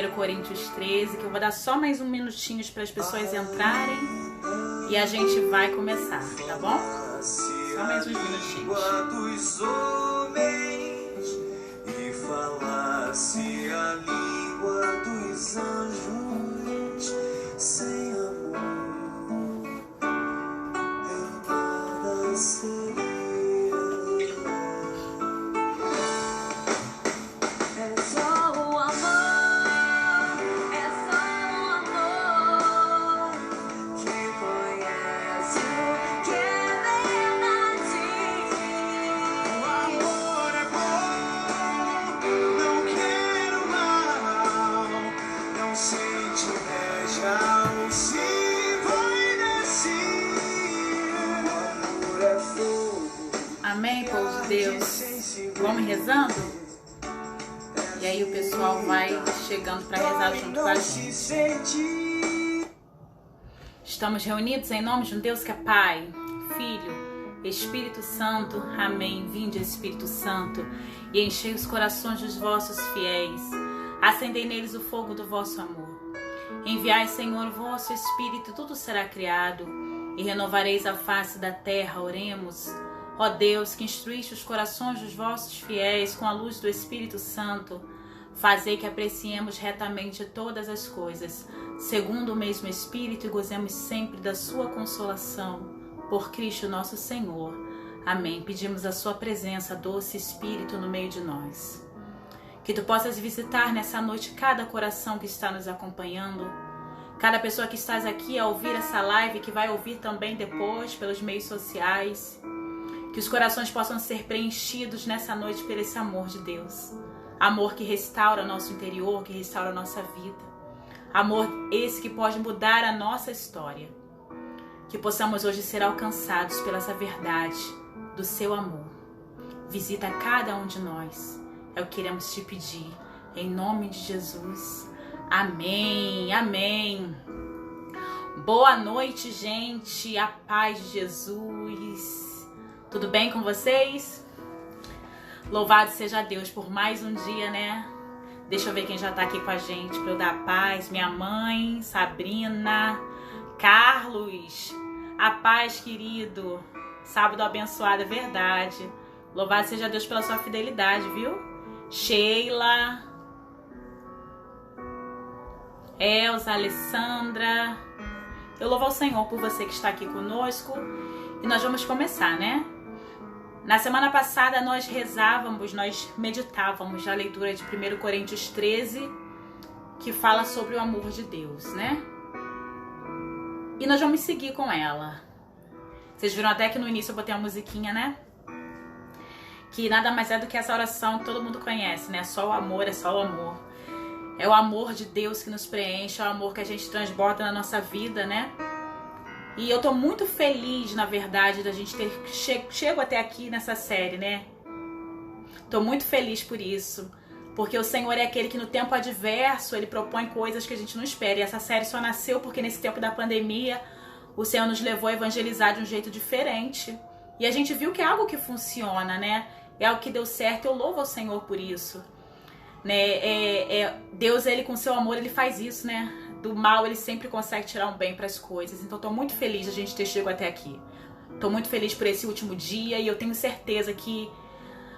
1 Coríntios 13, que eu vou dar só mais um minutinho para as pessoas entrarem e a gente vai começar, tá bom? Só mais uns minutinhos. E falasse a língua dos anjos, sem amor eu nada seria. É só o amor, é só o amor que conhece o que é verdade. O amor é bom, não quero mal, não sente inveja ou se vai nascer. O amor é fogo. Amém, povo de Deus. Vamos rezando? E aí o pessoal vai chegando para rezar junto com a gente. Estamos reunidos em nome de um Deus que é Pai, Filho, Espírito Santo. Amém. Vinde, Espírito Santo, e enchei os corações dos vossos fiéis. Acendei neles o fogo do vosso amor. Enviai, Senhor, o vosso Espírito, tudo será criado, e renovareis a face da terra. Oremos. Ó Deus, que instruíste os corações dos vossos fiéis com a luz do Espírito Santo, fazei que apreciemos retamente todas as coisas, segundo o mesmo Espírito, e gozemos sempre da sua consolação. Por Cristo nosso Senhor. Amém. Pedimos a sua presença, doce Espírito, no meio de nós. Que tu possas visitar nessa noite cada coração que está nos acompanhando, cada pessoa que estás aqui a ouvir essa live, que vai ouvir também depois pelos meios sociais. Que os corações possam ser preenchidos nessa noite por esse amor de Deus. Amor que restaura o nosso interior, que restaura a nossa vida. Amor esse que pode mudar a nossa história. Que possamos hoje ser alcançados pela essa verdade do seu amor. Visita cada um de nós. É o que queremos te pedir. Em nome de Jesus. Amém. Amém. Boa noite, gente. A paz de Jesus. Tudo bem com vocês? Louvado seja Deus por mais um dia, né? Deixa eu ver quem já tá aqui com a gente para eu dar paz. Minha mãe, Sabrina, Carlos, a paz, querido. Sábado abençoado, é verdade. Louvado seja Deus pela sua fidelidade, viu? Sheila, Elza, Alessandra. Eu louvo ao Senhor por você que está aqui conosco. E nós vamos começar, né? Na semana passada nós rezávamos, nós meditávamos a leitura de 1 Coríntios 13, que fala sobre o amor de Deus, né? E nós vamos seguir com ela. Vocês viram até que no início eu botei uma musiquinha, né? Que nada mais é do que essa oração que todo mundo conhece, né? Só o amor, é só o amor. É o amor de Deus que nos preenche, é o amor que a gente transborda na nossa vida, né? E eu tô muito feliz, na verdade, da gente ter chego até aqui nessa série, né? Tô muito feliz por isso. Porque o Senhor é aquele que no tempo adverso, Ele propõe coisas que a gente não espera. E essa série só nasceu porque nesse tempo da pandemia, o Senhor nos levou a evangelizar de um jeito diferente. E a gente viu que é algo que funciona, né? É algo que deu certo. Eu louvo ao Senhor por isso. Né? Deus, Ele com seu amor, Ele faz isso, né? Do mal ele sempre consegue tirar um bem para as coisas. Então tô muito feliz de a gente ter chegado até aqui. Tô muito feliz por esse último dia e eu tenho certeza que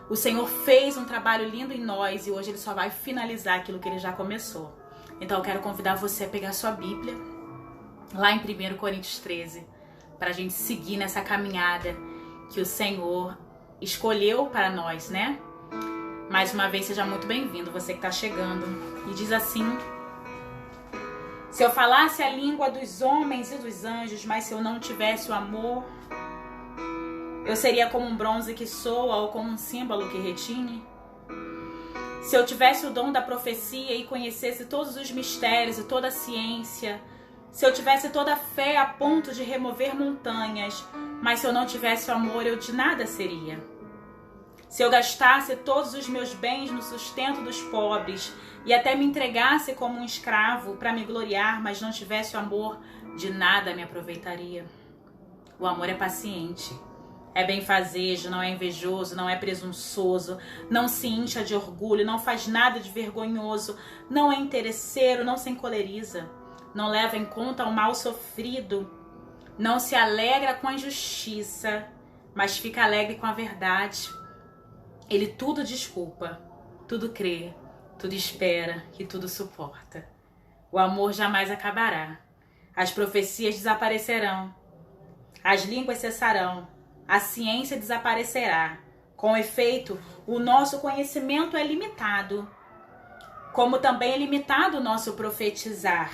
o Senhor fez um trabalho lindo em nós e hoje Ele só vai finalizar aquilo que Ele já começou. Então eu quero convidar você a pegar sua Bíblia lá em 1 Coríntios 13 para a gente seguir nessa caminhada que o Senhor escolheu para nós, né? Mais uma vez, seja muito bem-vindo, você que está chegando. E diz assim: se eu falasse a língua dos homens e dos anjos, mas se eu não tivesse o amor, eu seria como um bronze que soa ou como um símbolo que retine. Se eu tivesse o dom da profecia e conhecesse todos os mistérios e toda a ciência, se eu tivesse toda a fé a ponto de remover montanhas, mas se eu não tivesse o amor, eu de nada seria. Se eu gastasse todos os meus bens no sustento dos pobres e até me entregasse como um escravo para me gloriar, mas não tivesse o amor, de nada me aproveitaria. O amor é paciente, é benfazejo, não é invejoso, não é presunçoso, não se incha de orgulho, não faz nada de vergonhoso, não é interesseiro, não se encoleriza, não leva em conta o mal sofrido, não se alegra com a injustiça, mas fica alegre com a verdade. Ele tudo desculpa, tudo crê, tudo espera e tudo suporta. O amor jamais acabará. As profecias desaparecerão. As línguas cessarão. A ciência desaparecerá. Com efeito, o nosso conhecimento é limitado, como também é limitado o nosso profetizar.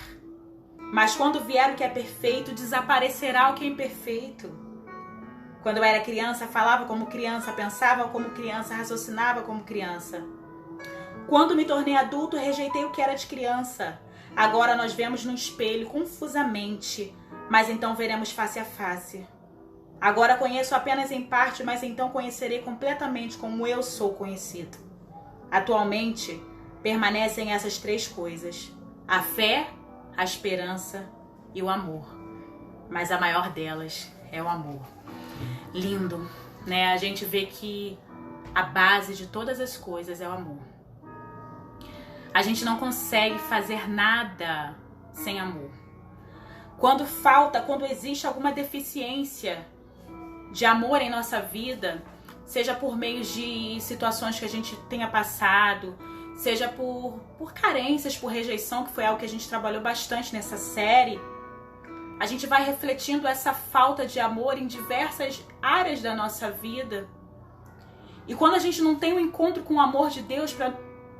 Mas quando vier o que é perfeito, desaparecerá o que é imperfeito. Quando eu era criança, falava como criança, pensava como criança, raciocinava como criança. Quando me tornei adulto, rejeitei o que era de criança. Agora nós vemos no espelho confusamente, mas então veremos face a face. Agora conheço apenas em parte, mas então conhecerei completamente como eu sou conhecido. Atualmente, permanecem essas três coisas: a fé, a esperança e o amor. Mas a maior delas é o amor. Lindo, né? A gente vê que a base de todas as coisas é o amor. A gente não consegue fazer nada sem amor. Quando existe alguma deficiência de amor em nossa vida, seja por meio de situações que a gente tenha passado, seja por carências, por rejeição, que foi algo que a gente trabalhou bastante nessa série, a gente vai refletindo essa falta de amor em diversas áreas da nossa vida. E quando a gente não tem um encontro com o amor de Deus para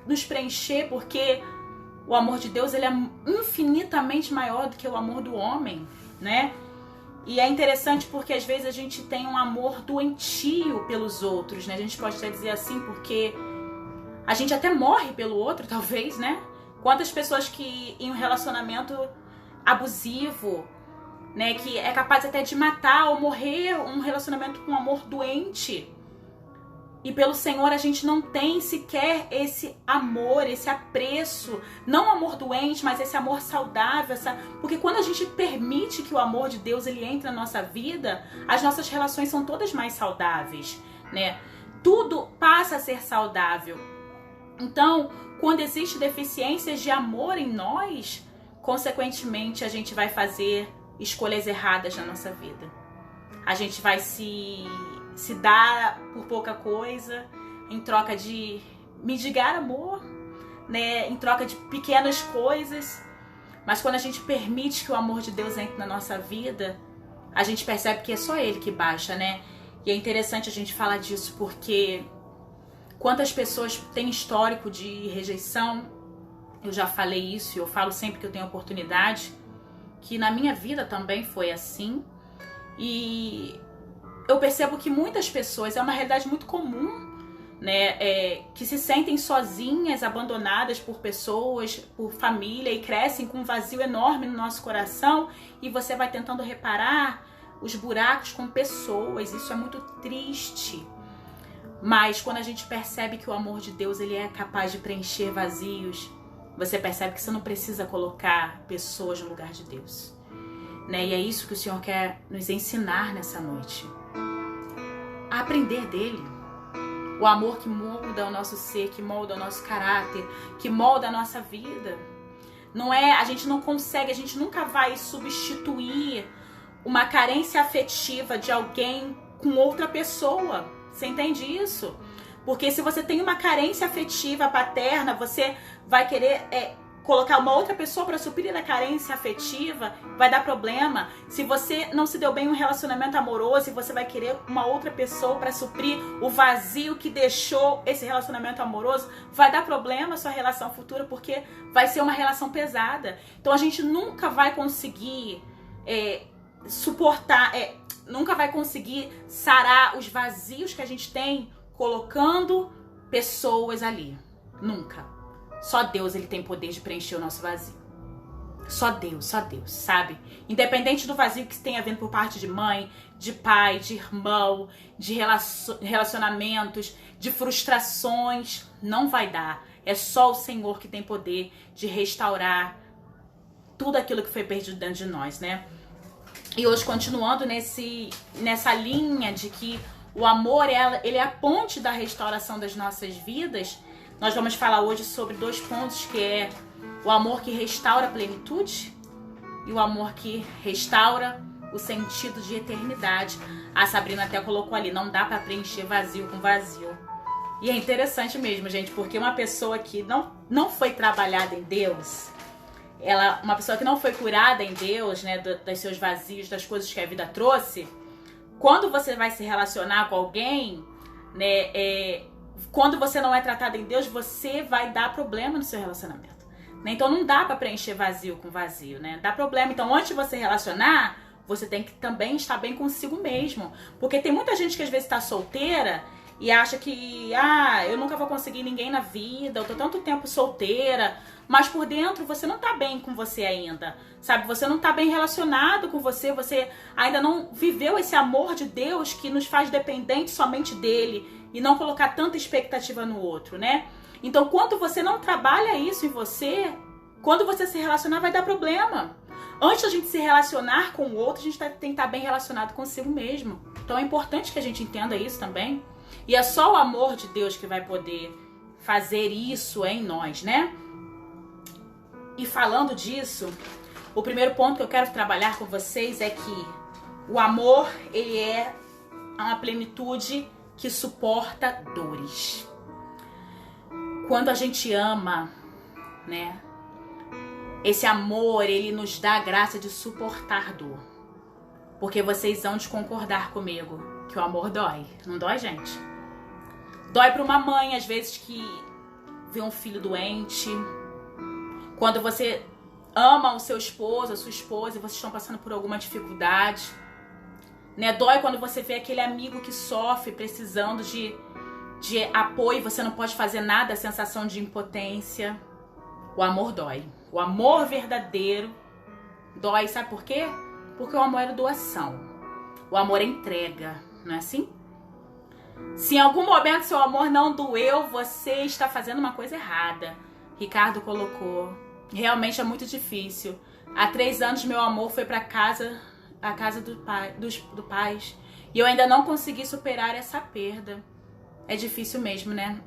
nos preencher, porque o amor de Deus ele é infinitamente maior do que o amor do homem, né? E é interessante porque às vezes a gente tem um amor doentio pelos outros, né? A gente pode até dizer assim, porque a gente até morre pelo outro, talvez, né? Quantas pessoas que em um relacionamento abusivo, né, que é capaz até de matar ou morrer, um relacionamento com amor doente. E pelo Senhor a gente não tem sequer esse amor, esse apreço, não amor doente, mas esse amor saudável, porque quando a gente permite que o amor de Deus ele entre na nossa vida, as nossas relações são todas mais saudáveis, né? Tudo passa a ser saudável. Então, quando existe deficiências de amor em nós, consequentemente a gente vai fazer escolhas erradas na nossa vida. A gente vai se dar por pouca coisa, em troca de mendigar amor, né? Em troca de pequenas coisas. Mas quando a gente permite que o amor de Deus entre na nossa vida, a gente percebe que é só Ele que baixa, né? E é interessante a gente falar disso porque quantas pessoas têm histórico de rejeição, eu já falei isso e eu falo sempre que eu tenho oportunidade, que na minha vida também foi assim. E eu percebo que muitas pessoas, é uma realidade muito comum, né, que se sentem sozinhas, abandonadas por pessoas, por família e crescem com um vazio enorme no nosso coração e você vai tentando reparar os buracos com pessoas. Isso é muito triste. Mas quando a gente percebe que o amor de Deus ele é capaz de preencher vazios, você percebe que você não precisa colocar pessoas no lugar de Deus, né? E é isso que o Senhor quer nos ensinar nessa noite. A aprender dele. O amor que molda o nosso ser, que molda o nosso caráter, que molda a nossa vida. Não é, a gente não consegue, a gente nunca vai substituir uma carência afetiva de alguém com outra pessoa. Você entende isso? Porque se você tem uma carência afetiva paterna, você vai querer colocar uma outra pessoa para suprir a carência afetiva, vai dar problema. Se você não se deu bem em um relacionamento amoroso, você vai querer uma outra pessoa para suprir o vazio que deixou esse relacionamento amoroso, vai dar problema a sua relação futura, porque vai ser uma relação pesada. Então a gente nunca vai conseguir suportar, nunca vai conseguir sarar os vazios que a gente tem colocando pessoas ali. Nunca. Só Deus ele tem poder de preencher o nosso vazio. Só Deus, sabe? Independente do vazio que tenha vindo por parte de mãe, de pai, de irmão, de relacionamentos, de frustrações, não vai dar. É só o Senhor que tem poder de restaurar tudo aquilo que foi perdido dentro de nós, né? E hoje, continuando nessa linha de que o amor, ele é a ponte da restauração das nossas vidas, nós vamos falar hoje sobre 2 pontos, que é o amor que restaura a plenitude e o amor que restaura o sentido de eternidade. A Sabrina até colocou ali, não dá para preencher vazio com vazio. E é interessante mesmo, gente, porque uma pessoa que não foi trabalhada em Deus, uma pessoa que não foi curada em Deus, né, dos seus vazios, das coisas que a vida trouxe, quando você vai se relacionar com alguém, né, quando você não é tratado em Deus, você vai dar problema no seu relacionamento. Né? Então não dá para preencher vazio com vazio, né? Dá problema. Então antes de você relacionar, você tem que também estar bem consigo mesmo. Porque tem muita gente que às vezes está solteira e acha que, eu nunca vou conseguir ninguém na vida, eu tô tanto tempo solteira, mas por dentro você não tá bem com você ainda, sabe? Você não tá bem relacionado com você ainda não viveu esse amor de Deus que nos faz dependentes somente dele e não colocar tanta expectativa no outro, né? Então, quando você não trabalha isso em você, quando você se relacionar vai dar problema. Antes da gente se relacionar com o outro, a gente tem que estar bem relacionado consigo mesmo. Então é importante que a gente entenda isso também. E é só o amor de Deus que vai poder fazer isso em nós, né? E falando disso, o primeiro ponto que eu quero trabalhar com vocês é que o amor, ele é uma plenitude que suporta dores. Quando a gente ama, né? Esse amor, ele nos dá a graça de suportar dor. Porque vocês vão de concordar comigo que o amor dói. Não dói, gente? Dói para uma mãe, às vezes, que vê um filho doente. Quando você ama o seu esposo, a sua esposa, e vocês estão passando por alguma dificuldade. Né? Dói quando você vê aquele amigo que sofre, precisando de apoio, você não pode fazer nada, a sensação de impotência. O amor dói. O amor verdadeiro dói, sabe por quê? Porque o amor é doação. O amor é entrega, não é assim? Se em algum momento seu amor não doeu, você está fazendo uma coisa errada. Ricardo colocou. Realmente é muito difícil. Há 3 anos meu amor foi para a casa do pai. E eu ainda não consegui superar essa perda. É difícil mesmo, né?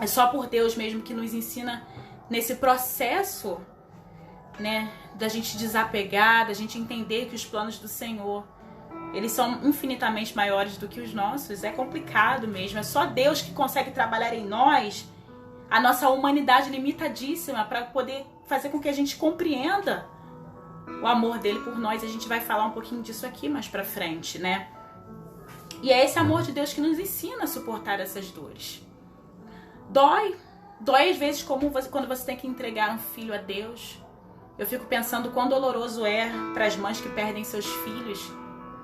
É só por Deus mesmo que nos ensina nesse processo, né, da gente desapegar, da gente entender que os planos do Senhor, eles são infinitamente maiores do que os nossos. É complicado mesmo, é só Deus que consegue trabalhar em nós a nossa humanidade limitadíssima para poder fazer com que a gente compreenda o amor dele por nós. A gente vai falar um pouquinho disso aqui mais pra frente, né? E é esse amor de Deus que nos ensina a suportar essas dores. Dói às vezes quando você tem que entregar um filho a Deus. Eu fico pensando quão doloroso é para as mães que perdem seus filhos.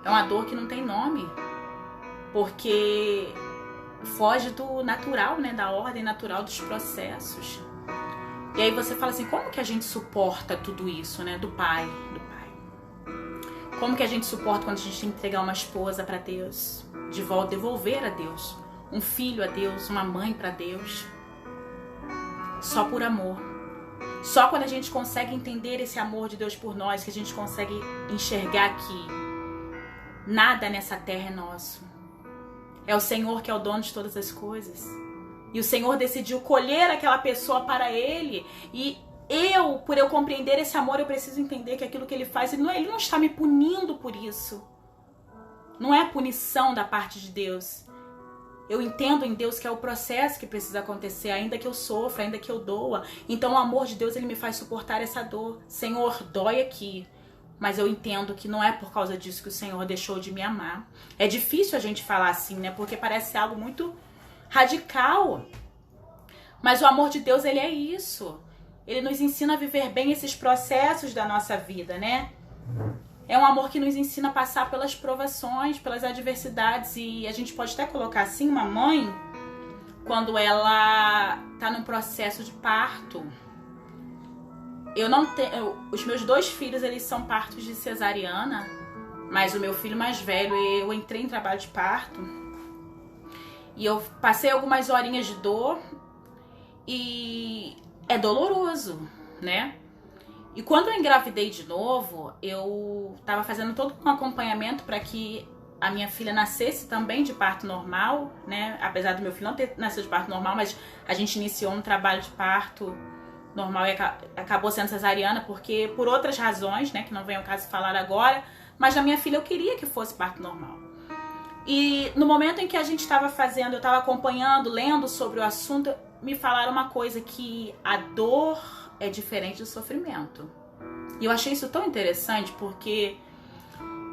É uma dor que não tem nome. Porque foge do natural, né? Da ordem natural dos processos. E aí você fala assim, como que a gente suporta tudo isso, né? Do pai. Como que a gente suporta quando a gente tem que entregar uma esposa para Deus? De volta, devolver a Deus. Um filho a Deus, uma mãe para Deus. Só por amor. Só quando a gente consegue entender esse amor de Deus por nós, que a gente consegue enxergar que nada nessa terra é nosso. É o Senhor que é o dono de todas as coisas. E o Senhor decidiu colher aquela pessoa para Ele. E por eu compreender esse amor, eu preciso entender que aquilo que Ele faz, Ele não está me punindo por isso. Não é punição da parte de Deus. Eu entendo em Deus que é o processo que precisa acontecer, ainda que eu sofra, ainda que eu doa. Então o amor de Deus, ele me faz suportar essa dor. Senhor, dói aqui, mas eu entendo que não é por causa disso que o Senhor deixou de me amar. É difícil a gente falar assim, né? Porque parece algo muito radical. Mas o amor de Deus, ele é isso. Ele nos ensina a viver bem esses processos da nossa vida, né? É um amor que nos ensina a passar pelas provações, pelas adversidades. E a gente pode até colocar assim, uma mãe, quando ela tá num processo de parto. Os meus 2 filhos, eles são partos de cesariana. Mas o meu filho mais velho, eu entrei em trabalho de parto. E eu passei algumas horinhas de dor. E é doloroso, né? E quando eu engravidei de novo, eu tava fazendo todo um acompanhamento para que a minha filha nascesse também de parto normal, né? Apesar do meu filho não ter nascido de parto normal, mas a gente iniciou um trabalho de parto normal e acabou sendo cesariana porque por outras razões, né, que não vem ao caso falar agora, mas na minha filha eu queria que fosse parto normal. E no momento em que a gente estava fazendo, eu estava acompanhando, lendo sobre o assunto, me falaram uma coisa, que a dor é diferente do sofrimento. E eu achei isso tão interessante porque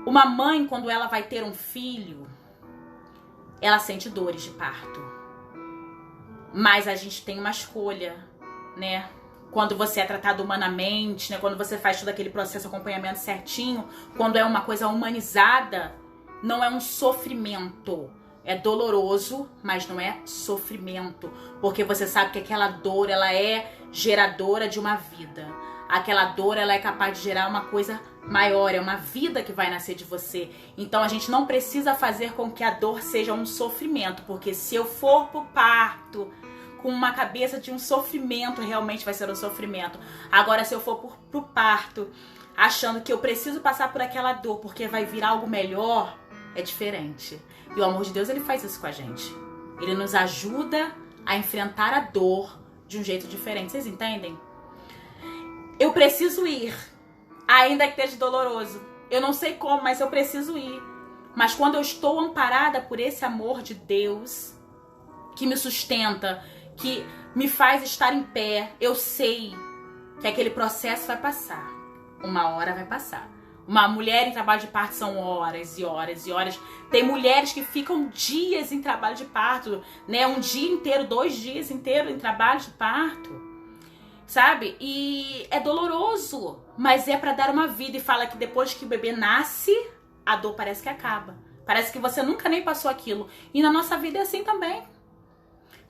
uma mãe, quando ela vai ter um filho, ela sente dores de parto. Mas a gente tem uma escolha, né? Quando você é tratado humanamente, né? Quando você faz todo aquele processo de acompanhamento certinho, quando é uma coisa humanizada, não é um sofrimento. É doloroso, mas não é sofrimento. Porque você sabe que aquela dor, ela é geradora de uma vida. Aquela dor, ela é capaz de gerar uma coisa maior, é uma vida que vai nascer de você. Então a gente não precisa fazer com que a dor seja um sofrimento, porque se eu for pro parto com uma cabeça de um sofrimento, realmente vai ser um sofrimento. Agora, se eu for pro parto achando que eu preciso passar por aquela dor porque vai vir algo melhor, é diferente. E o amor de Deus, ele faz isso com a gente. Ele nos ajuda a enfrentar a dor de um jeito diferente. Vocês entendem? Eu preciso ir, ainda que esteja doloroso. Eu não sei como, mas eu preciso ir. Mas quando eu estou amparada por esse amor de Deus, que me sustenta, que me faz estar em pé, eu sei que aquele processo vai passar. Uma hora vai passar. Uma mulher em trabalho de parto são horas e horas e horas. Tem mulheres que ficam dias em trabalho de parto, né? Um dia inteiro, 2 dias inteiros em trabalho de parto, sabe? E é doloroso, mas é pra dar uma vida. E fala que depois que o bebê nasce, a dor parece que acaba. Parece que você nunca nem passou aquilo. E na nossa vida é assim também.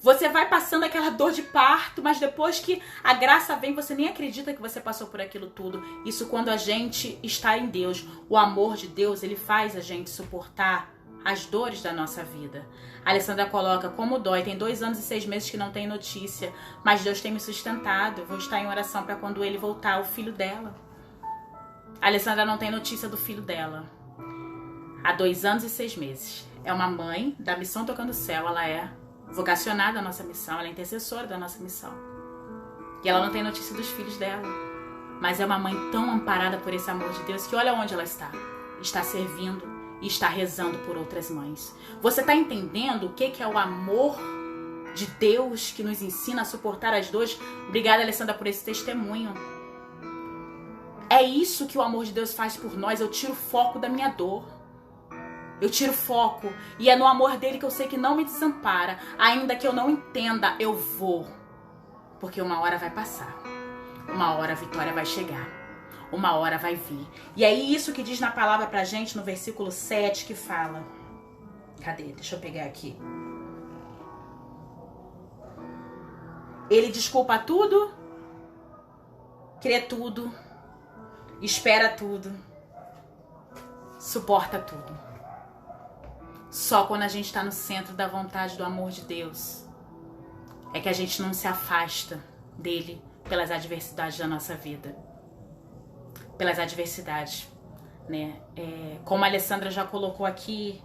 Você vai passando aquela dor de parto, mas depois que a graça vem, você nem acredita que você passou por aquilo tudo. Isso quando a gente está em Deus. O amor de Deus, ele faz a gente suportar as dores da nossa vida. A Alessandra coloca, como dói, tem 2 anos e 6 meses que não tem notícia, mas Deus tem me sustentado. Eu vou estar em oração para quando ele voltar, o filho dela. A Alessandra não tem notícia do filho dela há 2 anos e 6 meses. É uma mãe da Missão Tocando o Céu, ela é vocacionada à nossa missão, ela é intercessora da nossa missão. E ela não tem notícia dos filhos dela. Mas é uma mãe tão amparada por esse amor de Deus que olha onde ela está. Está servindo e está rezando por outras mães. Você está entendendo o que é o amor de Deus que nos ensina a suportar as dores? Obrigada, Alessandra, por esse testemunho. É isso que o amor de Deus faz por nós. Eu tiro o foco da minha dor. Eu tiro foco, e é no amor dele que eu sei que não me desampara. Ainda que eu não entenda, eu vou. Porque uma hora vai passar. Uma hora a vitória vai chegar. Uma hora vai vir. E é isso que diz na palavra pra gente, no versículo 7, que fala. Cadê? Deixa eu pegar aqui. Ele desculpa tudo, crê tudo, espera tudo, suporta tudo. Só quando a gente está no centro da vontade do amor de Deus é que a gente não se afasta dele pelas adversidades da nossa vida. Pelas adversidades, né? Como a Alessandra já colocou aqui,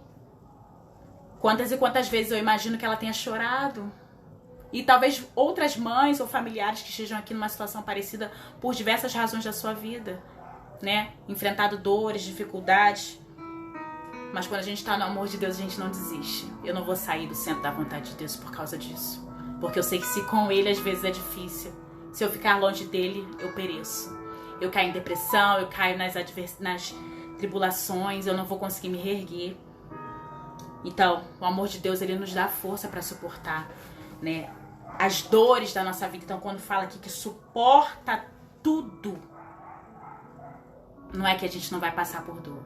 quantas e quantas vezes eu imagino que ela tenha chorado. E talvez outras mães ou familiares que estejam aqui numa situação parecida por diversas razões da sua vida, né? Enfrentado dores, dificuldades. Mas quando a gente está no amor de Deus, a gente não desiste. Eu não vou sair do centro da vontade de Deus por causa disso. Porque eu sei que se com ele às vezes é difícil. Se eu ficar longe dele, eu pereço. Eu caio em depressão, eu caio nas tribulações, eu não vou conseguir me reerguer. Então, o amor de Deus, ele nos dá força para suportar, né, as dores da nossa vida. Então, quando fala aqui que suporta tudo, não é que a gente não vai passar por dor.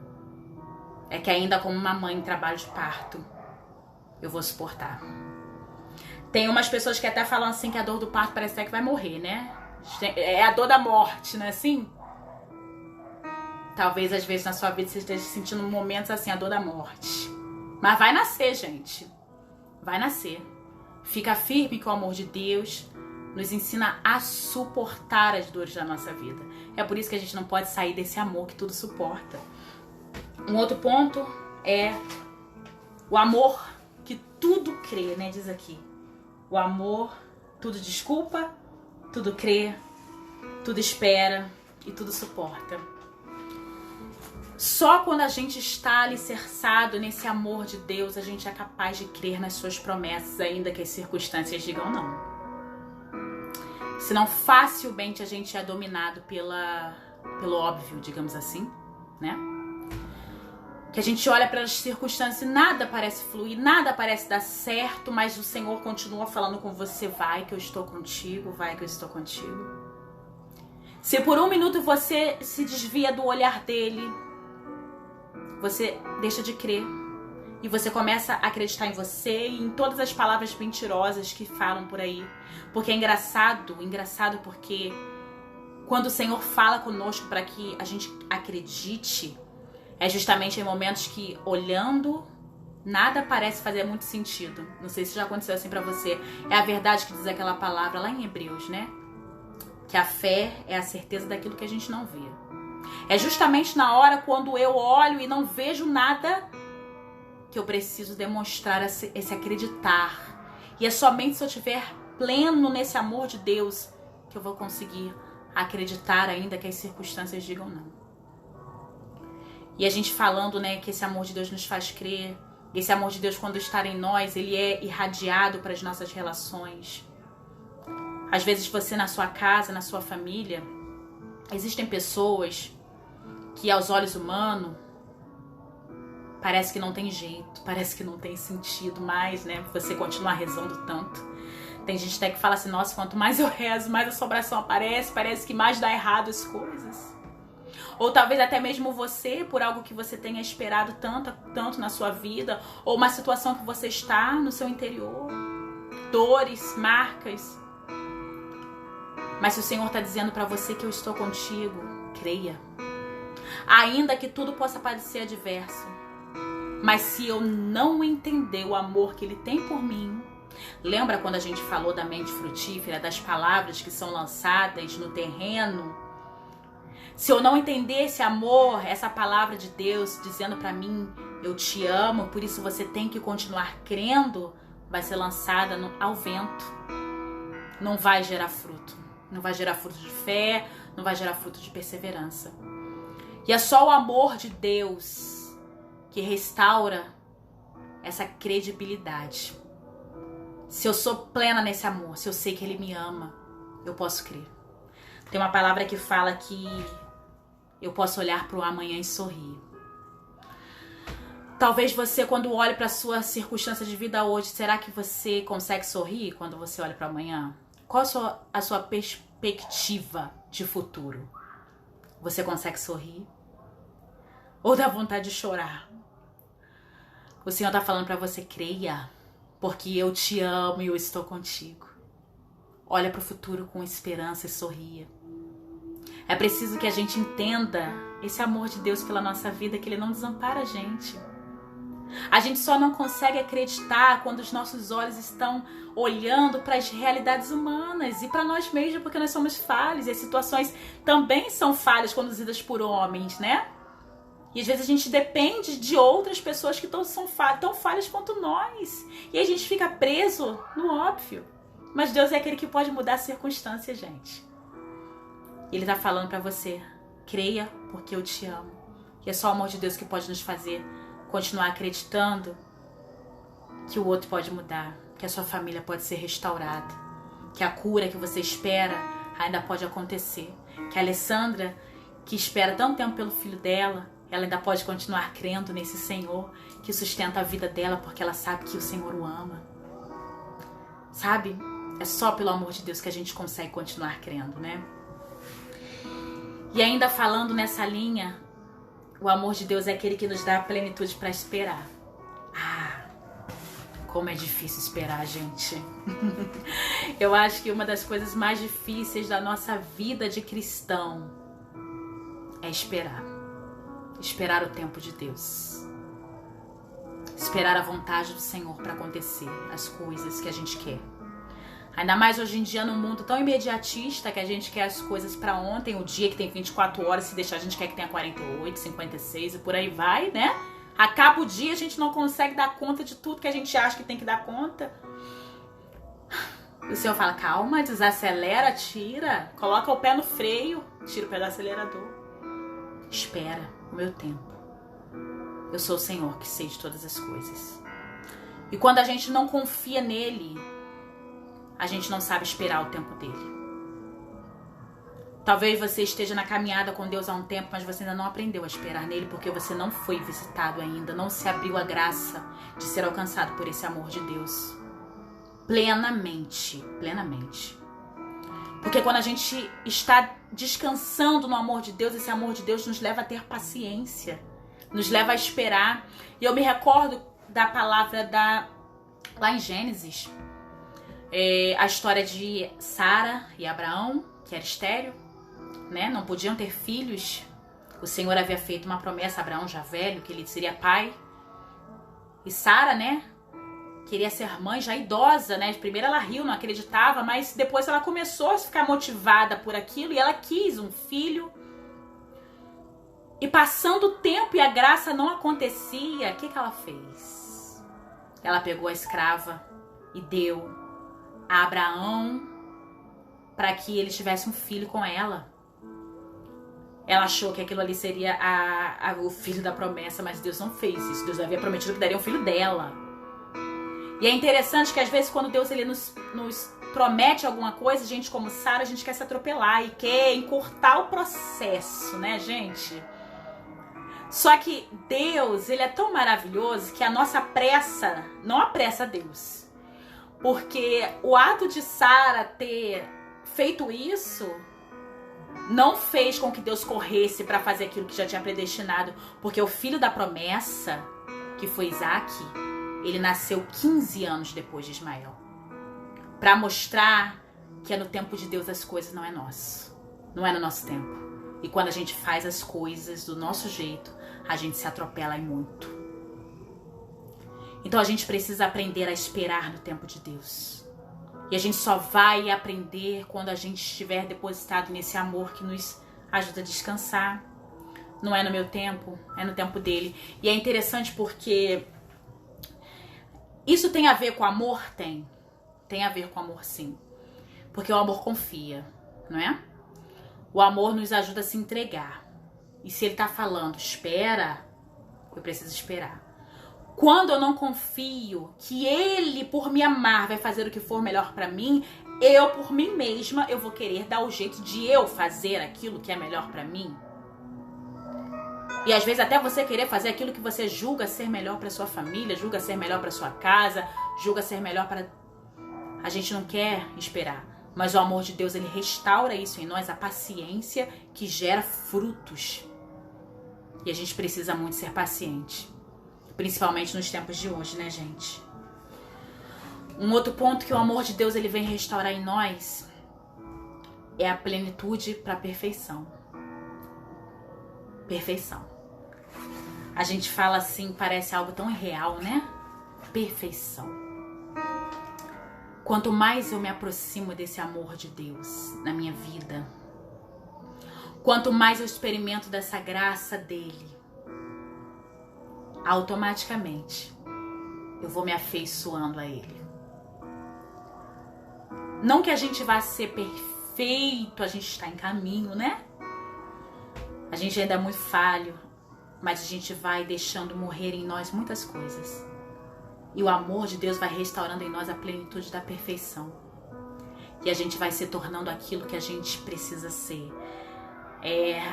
É que ainda como uma mãe em trabalho de parto, eu vou suportar. Tem umas pessoas que até falam assim que a dor do parto parece até que vai morrer, né? É a dor da morte, não é assim? Talvez às vezes na sua vida você esteja sentindo momentos assim, a dor da morte. Mas vai nascer, gente. Vai nascer. Fica firme com o amor de Deus. nos ensina a suportar as dores da nossa vida. É por isso que a gente não pode sair desse amor que tudo suporta. Um outro ponto é o amor que tudo crê, né? Diz aqui. O amor tudo desculpa, tudo crê, tudo espera e tudo suporta. Só quando a gente está alicerçado nesse amor de Deus, a gente é capaz de crer nas suas promessas, ainda que as circunstâncias digam não. Senão facilmente a gente é dominado pelo óbvio, digamos assim, né? Que a gente olha para as circunstâncias e nada parece fluir, nada parece dar certo, mas o Senhor continua falando com você, vai que eu estou contigo, vai que eu estou contigo. Se por um minuto você se desvia do olhar dele, você deixa de crer e você começa a acreditar em você e em todas as palavras mentirosas que falam por aí. Porque é engraçado porque quando o Senhor fala conosco para que a gente acredite, é justamente em momentos que, olhando, nada parece fazer muito sentido. Não sei se já aconteceu assim pra você. É a verdade que diz aquela palavra lá em Hebreus, né? Que a fé é a certeza daquilo que a gente não vê. É justamente na hora quando eu olho e não vejo nada que eu preciso demonstrar esse acreditar. E é somente se eu estiver pleno nesse amor de Deus que eu vou conseguir acreditar ainda que as circunstâncias digam não. E a gente falando, né, que esse amor de Deus nos faz crer. Esse amor de Deus, quando está em nós, ele é irradiado para as nossas relações. Às vezes você na sua casa, na sua família, existem pessoas que aos olhos humanos parece que não tem jeito, parece que não tem sentido mais, né? Você continuar rezando tanto. Tem gente até que fala assim, nossa, quanto mais eu rezo, mais assombração aparece, parece que mais dá errado as coisas. Ou talvez até mesmo você, por algo que você tenha esperado tanto na sua vida, ou uma situação que você está no seu interior, dores, marcas. Mas se o Senhor está dizendo para você que eu estou contigo, creia. Ainda que tudo possa parecer adverso, mas se eu não entender o amor que Ele tem por mim, lembra quando a gente falou da mente frutífera, das palavras que são lançadas no terreno? Se eu não entender esse amor, essa palavra de Deus dizendo pra mim, eu te amo, por isso você tem que continuar crendo, vai ser lançada ao vento. Não vai gerar fruto. Não vai gerar fruto de fé, não vai gerar fruto de perseverança. E é só o amor de Deus que restaura essa credibilidade. Se eu sou plena nesse amor, se eu sei que Ele me ama, eu posso crer. Tem uma palavra que fala que eu posso olhar para o amanhã e sorrir. Talvez você, quando olhe para a sua circunstância de vida hoje, será que você consegue sorrir quando você olha para amanhã? Qual a sua perspectiva de futuro? Você consegue sorrir? Ou dá vontade de chorar? O Senhor está falando para você, creia, porque eu te amo e eu estou contigo. Olha para o futuro com esperança e sorria. É preciso que a gente entenda esse amor de Deus pela nossa vida, que Ele não desampara a gente. A gente só não consegue acreditar quando os nossos olhos estão olhando para as realidades humanas e para nós mesmos, porque nós somos falhos e as situações também são falhas conduzidas por homens, né? E às vezes a gente depende de outras pessoas que são tão falhas quanto nós. E a gente fica preso no óbvio. Mas Deus é aquele que pode mudar as circunstâncias, gente. Ele tá falando pra você, creia porque eu te amo. E é só o amor de Deus que pode nos fazer continuar acreditando que o outro pode mudar, que a sua família pode ser restaurada, que a cura que você espera ainda pode acontecer, que a Alessandra, que espera tanto tempo pelo filho dela, ela ainda pode continuar crendo nesse Senhor que sustenta a vida dela porque ela sabe que o Senhor o ama. Sabe? É só pelo amor de Deus que a gente consegue continuar crendo, né? E ainda falando nessa linha, o amor de Deus é aquele que nos dá a plenitude para esperar. Ah, como é difícil esperar, gente. Eu acho que uma das coisas mais difíceis da nossa vida de cristão é esperar. Esperar o tempo de Deus. Esperar a vontade do Senhor para acontecer as coisas que a gente quer. Ainda mais hoje em dia num mundo tão imediatista que a gente quer as coisas pra ontem, o dia que tem 24 horas, se deixar a gente quer que tenha 48, 56 e por aí vai, né? Acaba o dia, a gente não consegue dar conta de tudo que a gente acha que tem que dar conta. E o Senhor fala, calma, desacelera, tira, coloca o pé no freio, tira o pé do acelerador. Espera o meu tempo. Eu sou o Senhor que sei de todas as coisas. E quando a gente não confia nele, a gente não sabe esperar o tempo dele. Talvez você esteja na caminhada com Deus há um tempo, mas você ainda não aprendeu a esperar nele porque você não foi visitado ainda, não se abriu a graça de ser alcançado por esse amor de Deus. Plenamente, plenamente. Porque quando a gente está descansando no amor de Deus, esse amor de Deus nos leva a ter paciência, nos leva a esperar. E eu me recordo da palavra lá em Gênesis, a história de Sara e Abraão, que era estéril, né? Não podiam ter filhos. O Senhor havia feito uma promessa a Abraão, já velho, que ele seria pai. E Sara, né? Queria ser mãe, já idosa, né? Primeiro ela riu, não acreditava, mas depois ela começou a ficar motivada por aquilo e ela quis um filho. E passando o tempo e a graça não acontecia, o que ela fez? Ela pegou a escrava e deu a Abraão para que ele tivesse um filho com ela. Ela achou que aquilo ali seria o filho da promessa, mas Deus não fez isso. Deus havia prometido que daria um filho dela. E é interessante que às vezes quando Deus ele nos promete alguma coisa, gente como Sara, a gente quer se atropelar e quer encurtar o processo, né, gente? Só que Deus, ele é tão maravilhoso que a nossa pressa não apressa Deus. Porque o ato de Sara ter feito isso não fez com que Deus corresse para fazer aquilo que já tinha predestinado. Porque o filho da promessa, que foi Isaac, ele nasceu 15 anos depois de Ismael. Para mostrar que é no tempo de Deus as coisas não é nosso. Não é no nosso tempo. E quando a gente faz as coisas do nosso jeito, a gente se atropela em muito. Então a gente precisa aprender a esperar no tempo de Deus. E a gente só vai aprender quando a gente estiver depositado nesse amor que nos ajuda a descansar. Não é no meu tempo, é no tempo dele. E é interessante porque isso tem a ver com amor? Tem a ver com amor, sim. Porque o amor confia, não é? O amor nos ajuda a se entregar. E se ele tá falando, espera, eu preciso esperar. Quando eu não confio que ele, por me amar, vai fazer o que for melhor pra mim, eu, por mim mesma, eu vou querer dar o jeito de eu fazer aquilo que é melhor pra mim. E às vezes até você querer fazer aquilo que você julga ser melhor pra sua família, julga ser melhor pra sua casa, julga ser melhor para... A gente não quer esperar. Mas o amor de Deus, ele restaura isso em nós, a paciência que gera frutos. E a gente precisa muito ser paciente. Principalmente nos tempos de hoje, né, gente? Um outro ponto que o amor de Deus ele vem restaurar em nós é a plenitude para a perfeição. Perfeição. A gente fala assim, parece algo tão irreal, né? Perfeição. Quanto mais eu me aproximo desse amor de Deus na minha vida, quanto mais eu experimento dessa graça dele, automaticamente eu vou me afeiçoando a ele. Não que a gente vá ser perfeito, a gente está em caminho, né? A gente ainda é muito falho, mas a gente vai deixando morrer em nós muitas coisas. E o amor de Deus vai restaurando em nós a plenitude da perfeição. E a gente vai se tornando aquilo que a gente precisa ser.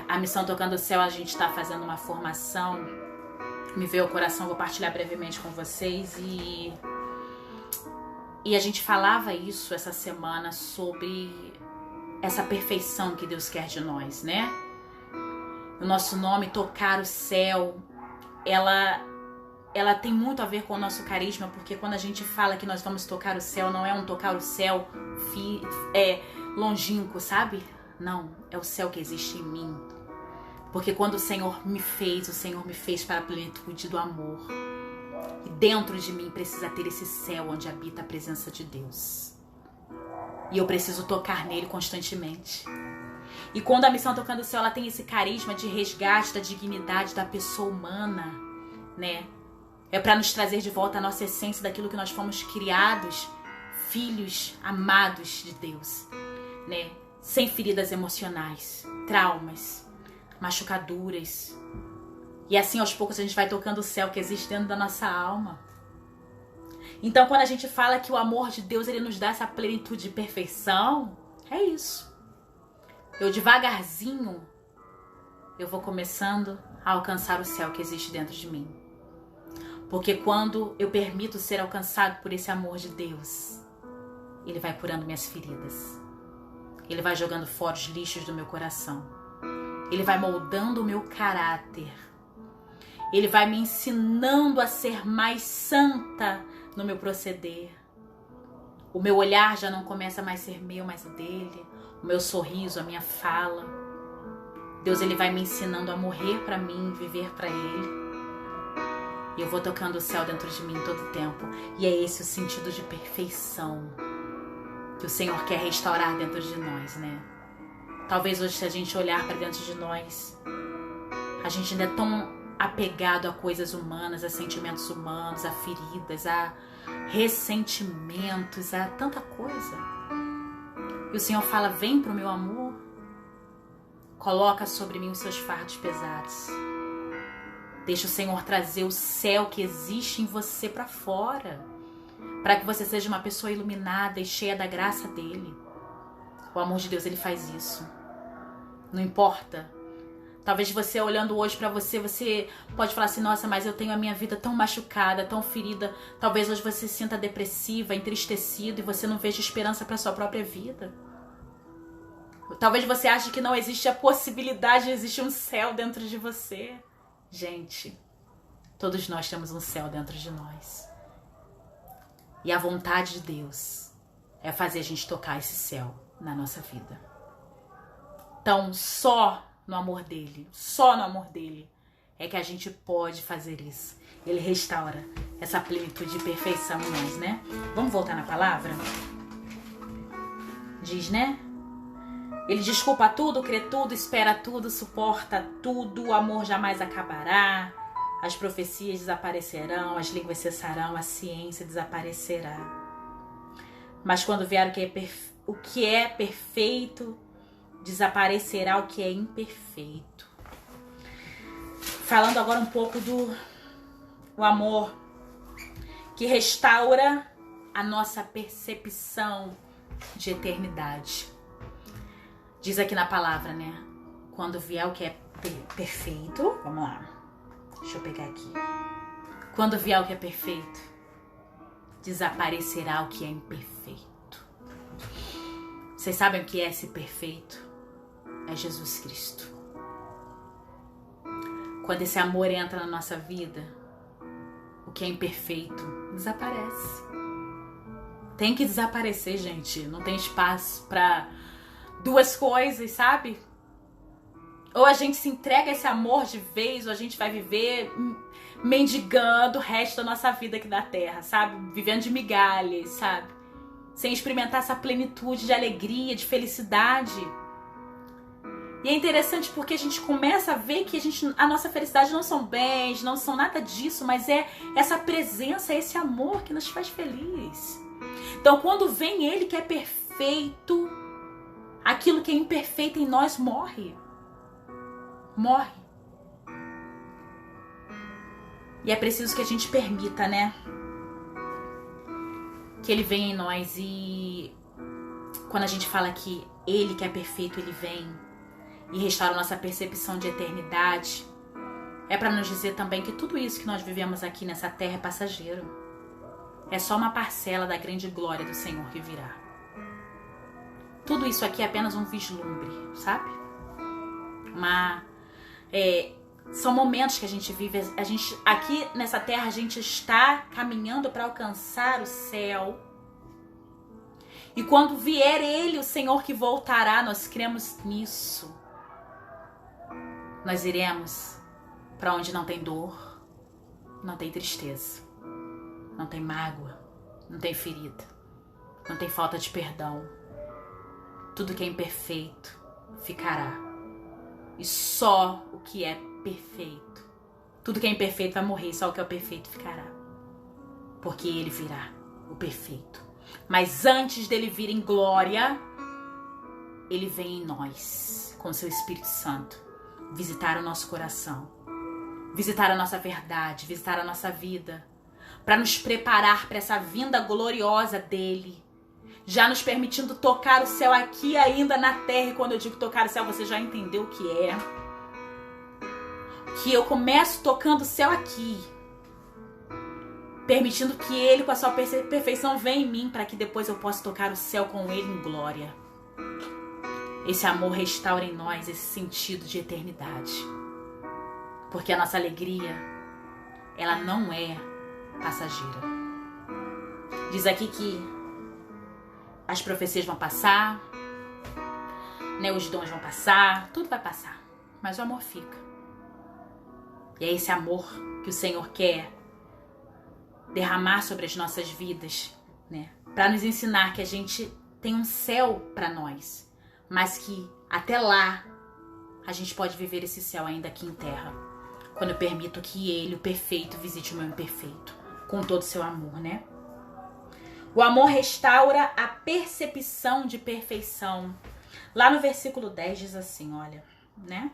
A Missão Tocando o Céu, a gente está fazendo uma formação. Me veio ao coração, vou partilhar brevemente com vocês. E a gente falava isso essa semana sobre essa perfeição que Deus quer de nós, né? O nosso nome, Tocar o Céu, ela tem muito a ver com o nosso carisma, porque quando a gente fala que nós vamos tocar o céu, não é um tocar o céu longínquo, sabe? Não, é o céu que existe em mim. Porque quando o Senhor me fez para a plenitude do amor. E dentro de mim precisa ter esse céu onde habita a presença de Deus. E eu preciso tocar nele constantemente. E quando a Missão Tocando o Céu, ela tem esse carisma de resgate da dignidade da pessoa humana, né? É para nos trazer de volta a nossa essência daquilo que nós fomos criados, filhos amados de Deus, né? Sem feridas emocionais, traumas, machucaduras. E assim aos poucos a gente vai tocando o céu que existe dentro da nossa alma. Então quando a gente fala que o amor de Deus ele nos dá essa plenitude de perfeição, é isso. Eu devagarzinho, eu vou começando a alcançar o céu que existe dentro de mim. Porque quando eu permito ser alcançado por esse amor de Deus, Ele vai curando minhas feridas. Ele vai jogando fora os lixos do meu coração. Ele vai moldando o meu caráter. Ele vai me ensinando a ser mais santa no meu proceder. O meu olhar já não começa mais a ser meu, mas o dele. O meu sorriso, a minha fala. Deus ele vai me ensinando a morrer para mim, viver para Ele. E eu vou tocando o céu dentro de mim todo o tempo. E é esse o sentido de perfeição que o Senhor quer restaurar dentro de nós, né? Talvez hoje, se a gente olhar para dentro de nós, a gente ainda é tão apegado a coisas humanas, a sentimentos humanos, a feridas, a ressentimentos, a tanta coisa. E o Senhor fala, vem pro meu amor, coloca sobre mim os seus fardos pesados. Deixa o Senhor trazer o céu que existe em você para fora, para que você seja uma pessoa iluminada e cheia da graça dele. O amor de Deus, ele faz isso. Não importa. Talvez você olhando hoje pra você, você pode falar assim, nossa, mas eu tenho a minha vida tão machucada, tão ferida. Talvez hoje você se sinta depressiva, entristecido e você não veja esperança pra sua própria vida. Talvez você ache que não existe a possibilidade de existir um céu dentro de você. Gente, todos nós temos um céu dentro de nós. E a vontade de Deus é fazer a gente tocar esse céu na nossa vida. Então, só no amor dele, só no amor dele é que a gente pode fazer isso. Ele restaura essa plenitude de perfeição em nós, né? Vamos voltar na palavra? Diz, né? Ele desculpa tudo, crê tudo, espera tudo, suporta tudo, o amor jamais acabará, as profecias desaparecerão, as línguas cessarão, a ciência desaparecerá. Mas quando vier o que é perfeito, desaparecerá o que é imperfeito. Falando agora um pouco do amor que restaura a nossa percepção de eternidade. Diz aqui na palavra, né? Quando vier o que é perfeito, vamos lá. Deixa eu pegar aqui. Quando vier o que é perfeito, desaparecerá o que é imperfeito. Vocês sabem o que é esse perfeito? É Jesus Cristo. Quando esse amor entra na nossa vida, o que é imperfeito desaparece. Tem que desaparecer, gente. Não tem espaço para duas coisas, sabe? Ou a gente se entrega a esse amor de vez, ou a gente vai viver mendigando o resto da nossa vida aqui na Terra, sabe? Vivendo de migalhas, sabe? Sem experimentar essa plenitude de alegria, de felicidade. E é interessante porque a gente começa a ver que a nossa felicidade não são bens, não são nada disso, mas é essa presença, esse amor que nos faz feliz. Então quando vem Ele que é perfeito, aquilo que é imperfeito em nós morre. Morre. E é preciso que a gente permita, né? Que Ele venha em nós. E quando a gente fala que Ele que é perfeito, Ele vem e restaura a nossa percepção de eternidade, é para nos dizer também que tudo isso que nós vivemos aqui nessa terra é passageiro. É só uma parcela da grande glória do Senhor que virá. Tudo isso aqui é apenas um vislumbre, sabe? São momentos que a gente vive. Aqui nessa terra a gente está caminhando para alcançar o céu. E quando vier Ele, o Senhor que voltará, nós cremos nisso. Nós iremos para onde não tem dor, não tem tristeza, não tem mágoa, não tem ferida, não tem falta de perdão, tudo que é imperfeito ficará. E só o que é perfeito. Tudo que é imperfeito vai morrer, só o que é o perfeito ficará. Porque ele virá, o perfeito. Mas antes dele vir em glória, ele vem em nós, com seu Espírito Santo, visitar o nosso coração, visitar a nossa verdade, visitar a nossa vida, para nos preparar para essa vinda gloriosa dele, já nos permitindo tocar o céu aqui ainda na terra. E quando eu digo tocar o céu, você já entendeu o que é. Que eu começo tocando o céu aqui, permitindo que ele com a sua perfeição venha em mim, para que depois eu possa tocar o céu com ele em glória. Esse amor restaura em nós esse sentido de eternidade. Porque a nossa alegria, ela não é passageira. Diz aqui que as profecias vão passar, né, os dons vão passar, tudo vai passar, mas o amor fica. E é esse amor que o Senhor quer derramar sobre as nossas vidas, né, para nos ensinar que a gente tem um céu para nós, mas que até lá a gente pode viver esse céu ainda aqui em terra, quando eu permito que ele, o perfeito, visite o meu imperfeito, com todo o seu amor, né? O amor restaura a percepção de perfeição. Lá no versículo 10 diz assim, olha, né?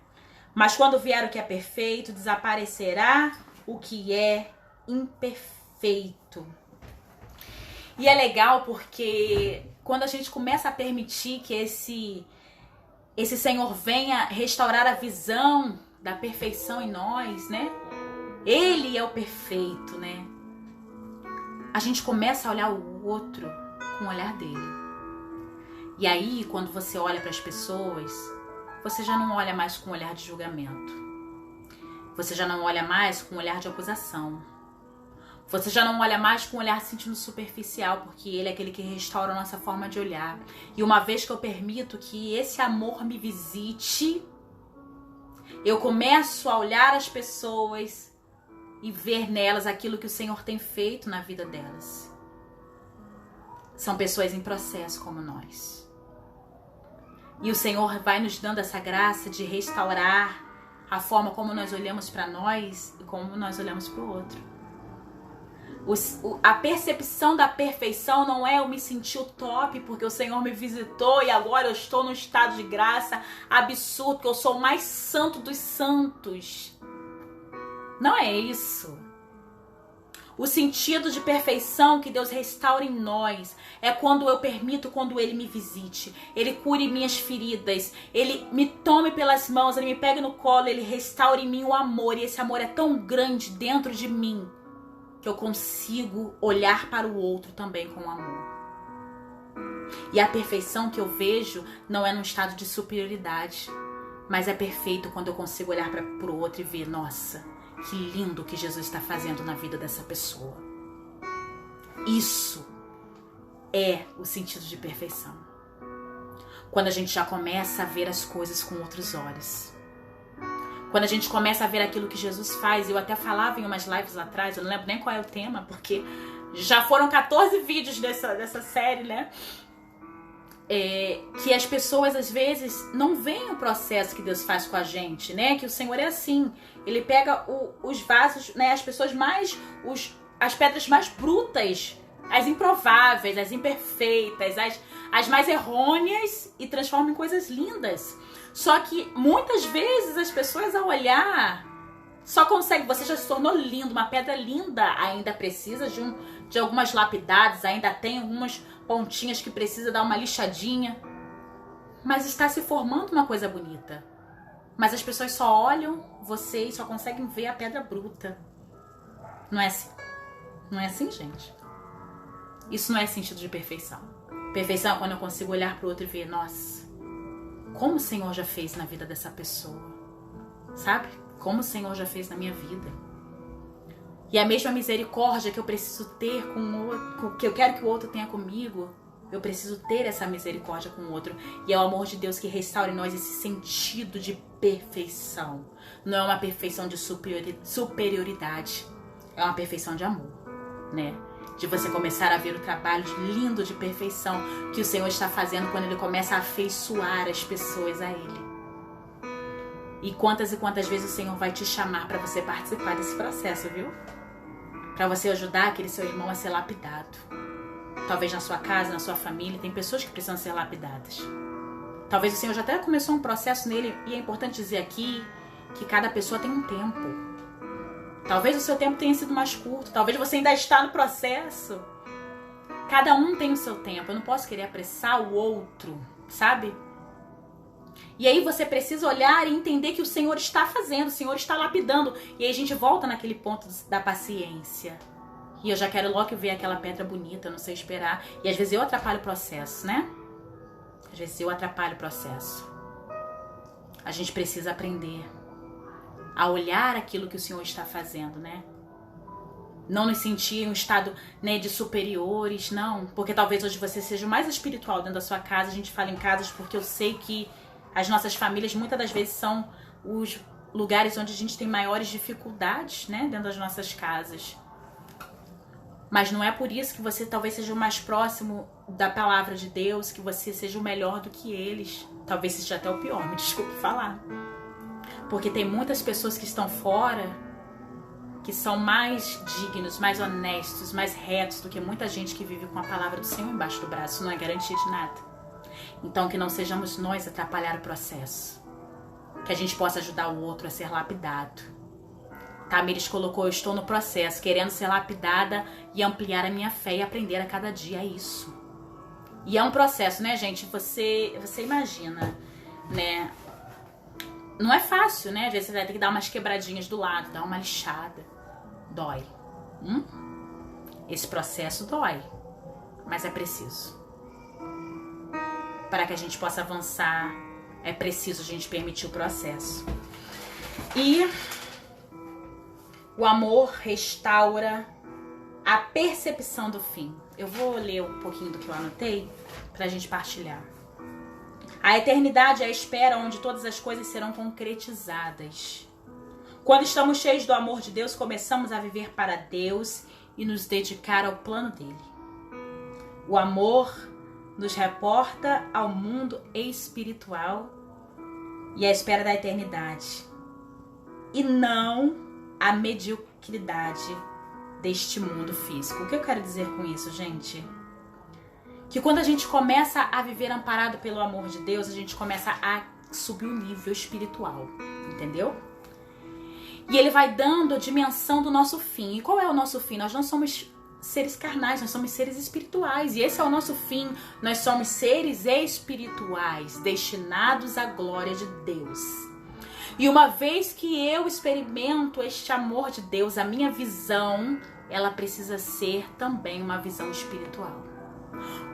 Mas quando vier o que é perfeito, desaparecerá o que é imperfeito. E é legal porque quando a gente começa a permitir que esse Senhor venha restaurar a visão da perfeição em nós, né? Ele é o perfeito, né? A gente começa a olhar o outro com o olhar dele. E aí, quando você olha para as pessoas, você já não olha mais com um olhar de julgamento. Você já não olha mais com um olhar de acusação. Você já não olha mais com um olhar sentindo superficial, porque ele é aquele que restaura a nossa forma de olhar. E uma vez que eu permito que esse amor me visite, eu começo a olhar as pessoas e ver nelas aquilo que o Senhor tem feito na vida delas. São pessoas em processo como nós. E o Senhor vai nos dando essa graça de restaurar a forma como nós olhamos para nós e como nós olhamos para o outro. A percepção da perfeição não é eu me sentir o top porque o Senhor me visitou e agora eu estou num estado de graça absurdo, que eu sou o mais santo dos santos. Não é isso. O sentido de perfeição que Deus restaura em nós é quando eu permito, quando Ele me visite, Ele cure minhas feridas, Ele me tome pelas mãos, Ele me pegue no colo, Ele restaure em mim o amor. E esse amor é tão grande dentro de mim que eu consigo olhar para o outro também com amor. E a perfeição que eu vejo não é num estado de superioridade, mas é perfeito quando eu consigo olhar para o outro e ver, nossa, que lindo que Jesus está fazendo na vida dessa pessoa. Isso é o sentido de perfeição. Quando a gente já começa a ver as coisas com outros olhos. Quando a gente começa a ver aquilo que Jesus faz. Eu até falava em umas lives lá atrás, eu não lembro nem qual é o tema, porque já foram 14 vídeos dessa série, né? Que as pessoas às vezes não veem o processo que Deus faz com a gente, né? Que o Senhor é assim, Ele pega os vasos, né? As pessoas mais, as pedras mais brutas, as improváveis, as imperfeitas, as mais errôneas e transforma em coisas lindas. Só que muitas vezes as pessoas ao olhar só conseguem, você já se tornou lindo, uma pedra linda, ainda precisa de algumas lapidadas, ainda tem algumas pontinhas que precisa dar uma lixadinha, mas está se formando uma coisa bonita. Mas as pessoas só olham você e só conseguem ver a pedra bruta. Não é assim. Não é assim, gente. Isso não é sentido de perfeição. Perfeição é quando eu consigo olhar para o outro e ver, nossa, como o Senhor já fez na vida dessa pessoa. Sabe? Como o Senhor já fez na minha vida. E a mesma misericórdia que eu preciso ter com o outro, que eu quero que o outro tenha comigo, eu preciso ter essa misericórdia com o outro. E é o amor de Deus que restaura em nós esse sentido de perfeição. Não é uma perfeição de superioridade. É uma perfeição de amor, né? De você começar a ver o trabalho lindo de perfeição que o Senhor está fazendo quando Ele começa a afeiçoar as pessoas a Ele. E quantas vezes o Senhor vai te chamar para você participar desse processo, viu? Para você ajudar aquele seu irmão a ser lapidado. Talvez na sua casa, na sua família, tem pessoas que precisam ser lapidadas. Talvez o Senhor já até começou um processo nele, e é importante dizer aqui que cada pessoa tem um tempo. Talvez o seu tempo tenha sido mais curto, talvez você ainda está no processo. Cada um tem o seu tempo, eu não posso querer apressar o outro, sabe? E aí você precisa olhar e entender que o Senhor está fazendo, o Senhor está lapidando. E aí a gente volta naquele ponto da paciência. E eu já quero logo ver aquela pedra bonita, eu não sei esperar. E às vezes eu atrapalho o processo, né? Às vezes eu atrapalho o processo. A gente precisa aprender a olhar aquilo que o Senhor está fazendo, né? Não nos sentir em um estado, né, de superiores, não. Porque talvez hoje você seja o mais espiritual dentro da sua casa. A gente fala em casas porque eu sei que as nossas famílias muitas das vezes são os lugares onde a gente tem maiores dificuldades, né, dentro das nossas casas. Mas não é por isso que você talvez seja o mais próximo da palavra de Deus, que você seja o melhor do que eles. Talvez seja até o pior, me desculpe falar. Porque tem muitas pessoas que estão fora, que são mais dignos, mais honestos, mais retos do que muita gente que vive com a palavra do Senhor embaixo do braço. Não é garantia de nada. Então que não sejamos nós a atrapalhar o processo. Que a gente possa ajudar o outro a ser lapidado. Tamires colocou, eu estou no processo, querendo ser lapidada e ampliar a minha fé e aprender a cada dia. É isso. E é um processo, né, gente? Você imagina, né? Não é fácil, né? Às vezes você vai ter que dar umas quebradinhas do lado, dar uma lixada. Dói. Esse processo dói. Mas é preciso. Para que a gente possa avançar, é preciso a gente permitir o processo. E o amor restaura a percepção do fim. Eu vou ler um pouquinho do que eu anotei para a gente partilhar. A eternidade é a espera onde todas as coisas serão concretizadas. Quando estamos cheios do amor de Deus, começamos a viver para Deus e nos dedicar ao plano dele. O amor nos reporta ao mundo espiritual e à espera da eternidade, e não à mediocridade deste mundo físico. O que eu quero dizer com isso, gente? Que quando a gente começa a viver amparado pelo amor de Deus, a gente começa a subir o nível espiritual, entendeu? E ele vai dando a dimensão do nosso fim. E qual é o nosso fim? Nós não somos seres carnais, nós somos seres espirituais. E esse é o nosso fim. Nós somos seres espirituais, destinados à glória de Deus. E uma vez que eu experimento este amor de Deus, a minha visão, ela precisa ser também uma visão espiritual.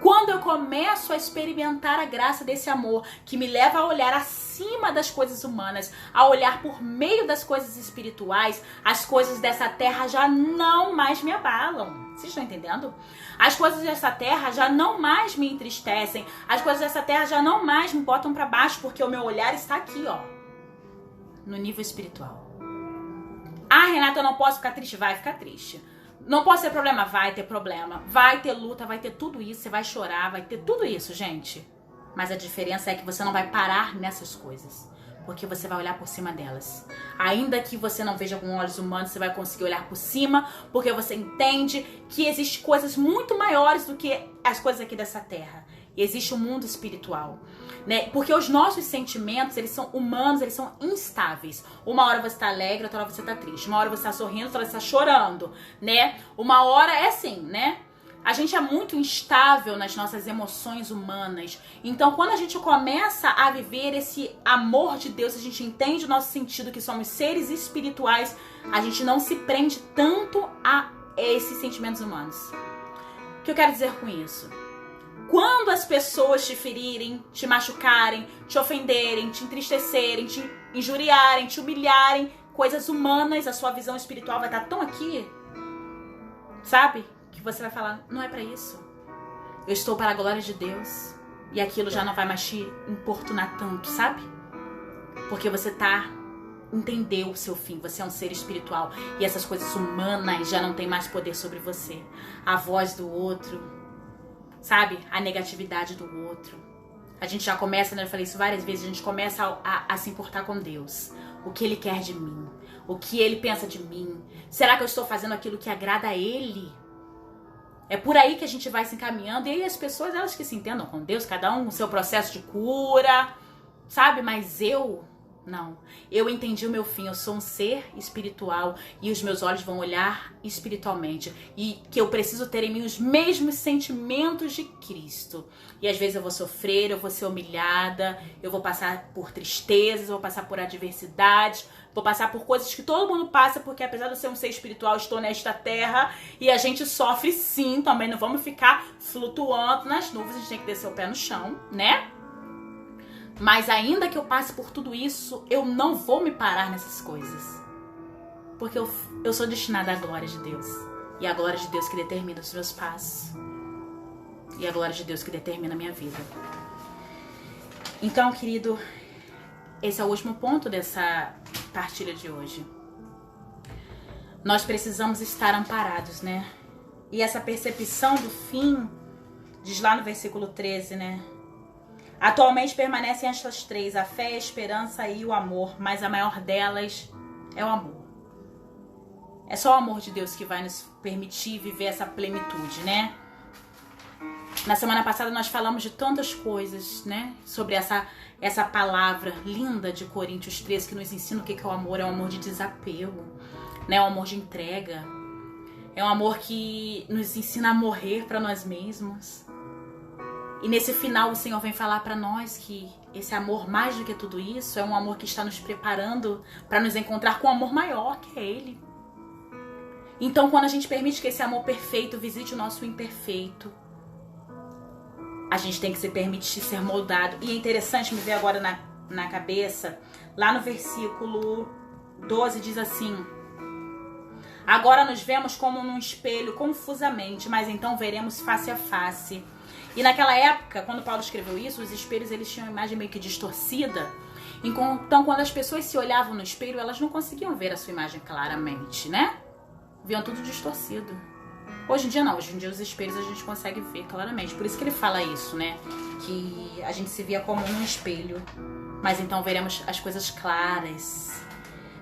Quando eu começo a experimentar a graça desse amor, que me leva a olhar acima das coisas humanas, a olhar por meio das coisas espirituais, as coisas dessa terra já não mais me abalam. Vocês estão entendendo? As coisas dessa terra já não mais me entristecem, as coisas dessa terra já não mais me botam para baixo, porque o meu olhar está aqui, ó, no nível espiritual. Ah, Renata, eu não posso ficar triste. Vai ficar triste. Não pode ter problema? Vai ter problema. Vai ter luta, vai ter tudo isso. Você vai chorar, vai ter tudo isso, gente. Mas a diferença é que você não vai parar nessas coisas. Porque você vai olhar por cima delas. Ainda que você não veja com olhos humanos, você vai conseguir olhar por cima. Porque você entende que existem coisas muito maiores do que as coisas aqui dessa terra. E existe um mundo espiritual, né? Porque os nossos sentimentos, eles são humanos, eles são instáveis. Uma hora você tá alegre, outra hora você tá triste. Uma hora você tá sorrindo, outra hora você tá chorando, né? Uma hora é assim, né? A gente é muito instável nas nossas emoções humanas. Então, quando a gente começa a viver esse amor de Deus, a gente entende o nosso sentido, que somos seres espirituais, a gente não se prende tanto a esses sentimentos humanos. O que eu quero dizer com isso? Quando as pessoas te ferirem, te machucarem, te ofenderem, te entristecerem, te injuriarem, te humilharem, coisas humanas, a sua visão espiritual vai estar tão aqui, sabe? Que você vai falar, não é pra isso. Eu estou para a glória de Deus. E aquilo já não vai mais te importunar tanto, sabe? Porque você tá entendeu o seu fim. Você é um ser espiritual e essas coisas humanas já não tem mais poder sobre você. A voz do outro, sabe? A negatividade do outro. A gente já começa, né? Eu falei isso várias vezes, a gente começa a se importar com Deus. O que Ele quer de mim? O que Ele pensa de mim? Será que eu estou fazendo aquilo que agrada a Ele? É por aí que a gente vai se encaminhando. E aí as pessoas, elas que se entendam com Deus, cada um com o seu processo de cura, sabe? Mas eu, não. Eu entendi o meu fim. Eu sou um ser espiritual e os meus olhos vão olhar espiritualmente. E que eu preciso ter em mim os mesmos sentimentos de Cristo. E às vezes eu vou sofrer, eu vou ser humilhada, eu vou passar por tristezas, eu vou passar por adversidades, vou passar por coisas que todo mundo passa, porque apesar de eu ser um ser espiritual, estou nesta terra e a gente sofre sim, também não vamos ficar flutuando nas nuvens, a gente tem que descer o pé no chão, né? Mas ainda que eu passe por tudo isso, eu não vou me parar nessas coisas. Porque eu sou destinada à glória de Deus. E a glória de Deus que determina os meus passos. E a glória de Deus que determina a minha vida. Então, querido, esse é o último ponto dessa partilha de hoje. Nós precisamos estar amparados, né? E essa percepção do fim, diz lá no versículo 13, né? Atualmente permanecem estas três, a fé, a esperança e o amor, mas a maior delas é o amor. É só o amor de Deus que vai nos permitir viver essa plenitude, né? Na semana passada nós falamos de tantas coisas, né? Sobre essa palavra linda de Coríntios 13 que nos ensina o que é o amor. É um amor de desapego, né? É um amor de entrega. É um amor que nos ensina a morrer para nós mesmos. E nesse final o Senhor vem falar para nós que esse amor, mais do que tudo isso, é um amor que está nos preparando para nos encontrar com um amor maior, que é Ele. Então, quando a gente permite que esse amor perfeito visite o nosso imperfeito, a gente tem que se permitir ser moldado. E é interessante me ver agora na cabeça, lá no versículo 12 diz assim: agora nos vemos como num espelho confusamente, mas então veremos face a face. E naquela época, quando Paulo escreveu isso, os espelhos eles tinham uma imagem meio que distorcida. Então, quando as pessoas se olhavam no espelho, elas não conseguiam ver a sua imagem claramente, né? Viam tudo distorcido. Hoje em dia não, hoje em dia os espelhos a gente consegue ver claramente. Por isso que ele fala isso, né? Que a gente se via como num espelho, mas então veremos as coisas claras.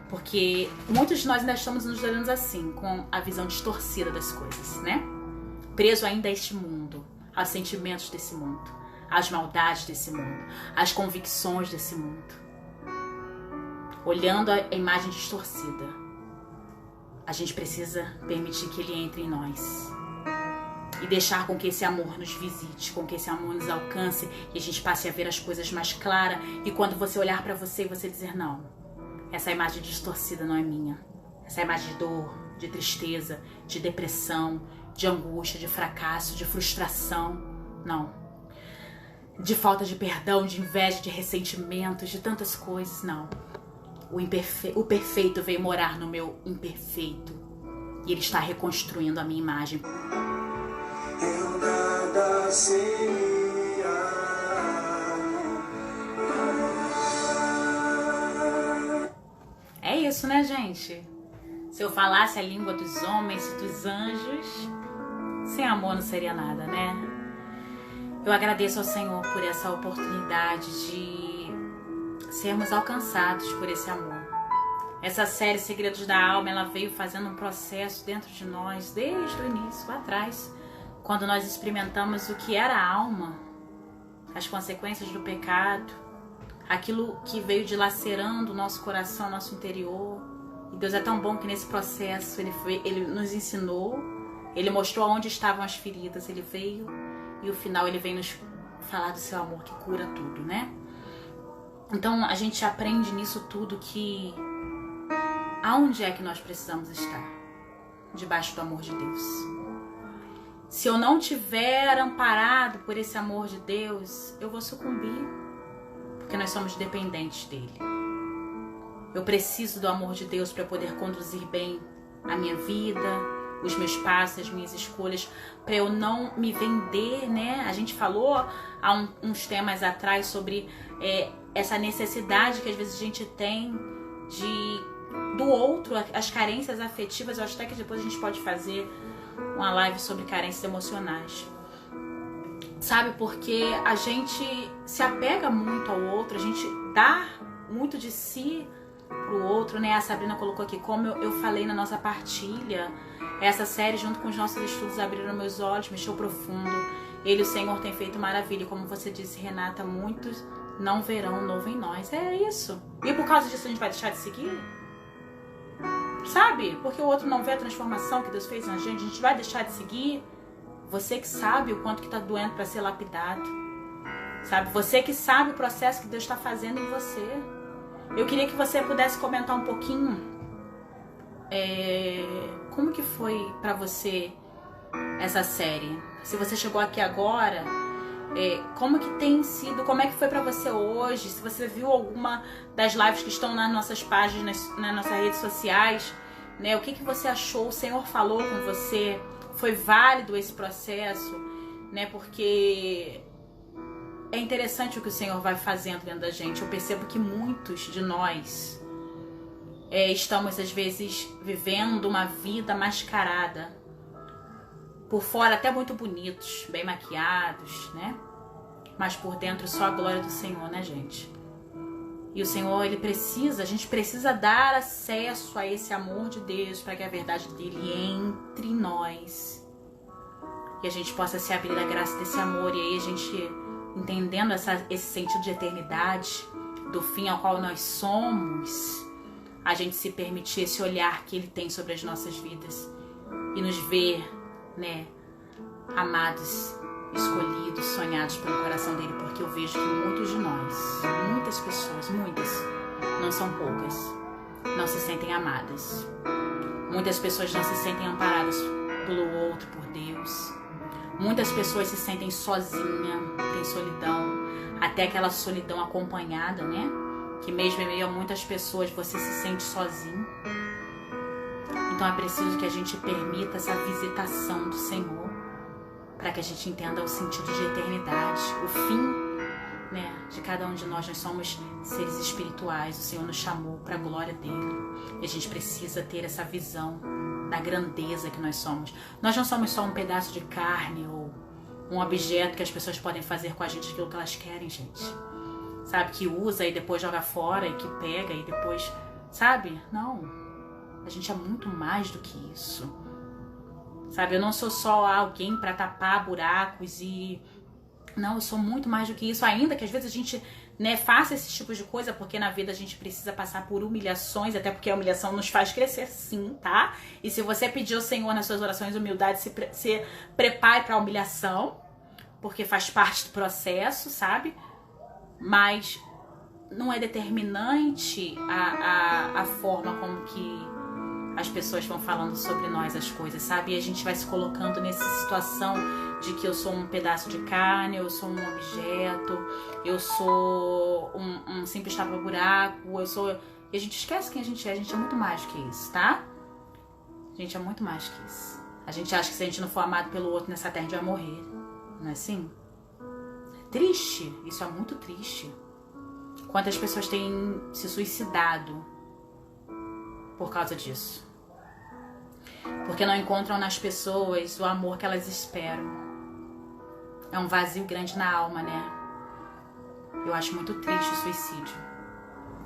Porque muitos de nós ainda estamos nos olhando assim, com a visão distorcida das coisas, né? Preso ainda a este mundo, aos sentimentos desse mundo, às maldades desse mundo, às convicções desse mundo. Olhando a imagem distorcida. A gente precisa permitir que Ele entre em nós. E deixar com que esse amor nos visite, com que esse amor nos alcance e a gente passe a ver as coisas mais claras. E quando você olhar para você e você dizer, não, essa imagem distorcida não é minha. Essa imagem de dor, de tristeza, de depressão, de angústia, de fracasso, de frustração, não. De falta de perdão, de inveja, de ressentimentos, de tantas coisas, não. O perfeito veio morar no meu imperfeito. E Ele está reconstruindo a minha imagem. Eu nada seria. É isso, né, gente? Se eu falasse a língua dos homens e dos anjos, sem amor não seria nada, né? Eu agradeço ao Senhor por essa oportunidade de sermos alcançados por esse amor. Essa série Segredos da Alma, ela veio fazendo um processo dentro de nós desde o início, lá atrás, quando nós experimentamos o que era a alma, as consequências do pecado, aquilo que veio dilacerando o nosso coração, o nosso interior. E Deus é tão bom que nesse processo Ele nos ensinou, Ele mostrou onde estavam as feridas, Ele veio e no final Ele vem nos falar do seu amor que cura tudo, né? Então a gente aprende nisso tudo que aonde é que nós precisamos estar? Debaixo do amor de Deus. Se eu não tiver amparado por esse amor de Deus, eu vou sucumbir, porque nós somos dependentes dele. Eu preciso do amor de Deus para poder conduzir bem a minha vida, os meus passos, as minhas escolhas, para eu não me vender, né? A gente falou há uns temas atrás sobre essa necessidade que às vezes a gente tem do outro, as carências afetivas. Eu acho até que depois a gente pode fazer uma live sobre carências emocionais. Sabe, porque a gente se apega muito ao outro, a gente dá muito de si pro outro, né? A Sabrina colocou aqui, como eu falei na nossa partilha, essa série junto com os nossos estudos abriram meus olhos, mexeu profundo. Ele, o Senhor, tem feito maravilha. E como você disse, Renata, muitos não verão novo em nós. É isso. E por causa disso a gente vai deixar de seguir? Sabe? Porque o outro não vê a transformação que Deus fez na gente, a gente vai deixar de seguir? Você que sabe o quanto que tá doendo para ser lapidado. Sabe? Você que sabe o processo que Deus está fazendo em você. Eu queria que você pudesse comentar um pouquinho como que foi para você essa série. Se você chegou aqui agora, como que tem sido, como é que foi para você hoje? Se você viu alguma das lives que estão nas nossas páginas, nas nossas redes sociais, né? O que que você achou? O Senhor falou com você? Foi válido esse processo, né? Porque é interessante o que o Senhor vai fazendo dentro da gente. Eu percebo que muitos de nós estamos, às vezes, vivendo uma vida mascarada. Por fora até muito bonitos, bem maquiados, né? Mas por dentro só a glória do Senhor, né, gente? E o Senhor, a gente precisa dar acesso a esse amor de Deus para que a verdade dele entre nós. E a gente possa se abrir à graça desse amor. E aí a gente, entendendo esse sentido de eternidade, do fim ao qual nós somos, a gente se permitir esse olhar que ele tem sobre as nossas vidas. E nos ver, né, amados, escolhidos, sonhados pelo coração dele, porque eu vejo que muitos de nós, muitas pessoas, muitas, não são poucas, não se sentem amadas. Muitas pessoas não se sentem amparadas pelo outro, por Deus. Muitas pessoas se sentem sozinhas, tem solidão, até aquela solidão acompanhada, né? Que mesmo em meio a muitas pessoas você se sente sozinho. Então é preciso que a gente permita essa visitação do Senhor, para que a gente entenda o sentido de eternidade, o fim, né, de cada um de nós. Nós somos seres espirituais, o Senhor nos chamou para a glória dele. E a gente precisa ter essa visão da grandeza que nós somos. Nós não somos só um pedaço de carne ou um objeto que as pessoas podem fazer com a gente aquilo que elas querem, gente. Sabe, que usa e depois joga fora, e que pega e depois, sabe? Não. A gente é muito mais do que isso. Sabe, eu não sou só alguém para tapar buracos e... Não, eu sou muito mais do que isso. Ainda que às vezes a gente, né, faça esse tipo de coisa, porque na vida a gente precisa passar por humilhações, até porque a humilhação nos faz crescer, sim, tá? E se você pedir ao Senhor nas suas orações humildade, se prepare para a humilhação, porque faz parte do processo, sabe? Mas não é determinante a forma como que as pessoas vão falando sobre nós as coisas, sabe? E a gente vai se colocando nessa situação de que eu sou um pedaço de carne, eu sou um objeto, eu sou um simples tapa-buraco, eu sou... E a gente esquece quem a gente é muito mais que isso, tá? A gente é muito mais que isso. A gente acha que se a gente não for amado pelo outro nessa terra, a gente vai morrer. Não é assim? É triste, isso é muito triste. Quantas pessoas têm se suicidado por causa disso? Porque não encontram nas pessoas o amor que elas esperam. É um vazio grande na alma, né? Eu acho muito triste o suicídio.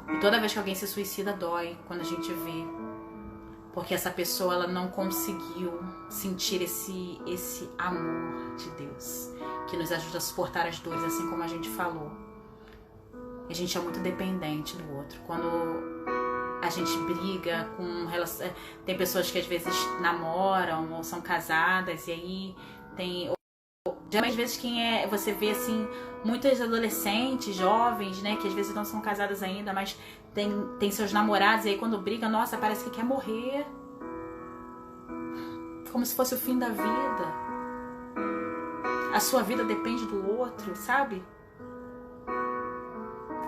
E toda vez que alguém se suicida, dói quando a gente vê. Porque essa pessoa, ela não conseguiu sentir esse amor de Deus, que nos ajuda a suportar as dores, assim como a gente falou. A gente é muito dependente do outro. Quando a gente briga com relação... Tem pessoas que às vezes namoram ou são casadas, e aí tem... Às vezes você vê assim, muitas adolescentes, jovens, né, que às vezes não são casadas ainda, mas tem seus namorados, e aí quando briga, nossa, parece que quer morrer. Como se fosse o fim da vida. A sua vida depende do outro, sabe?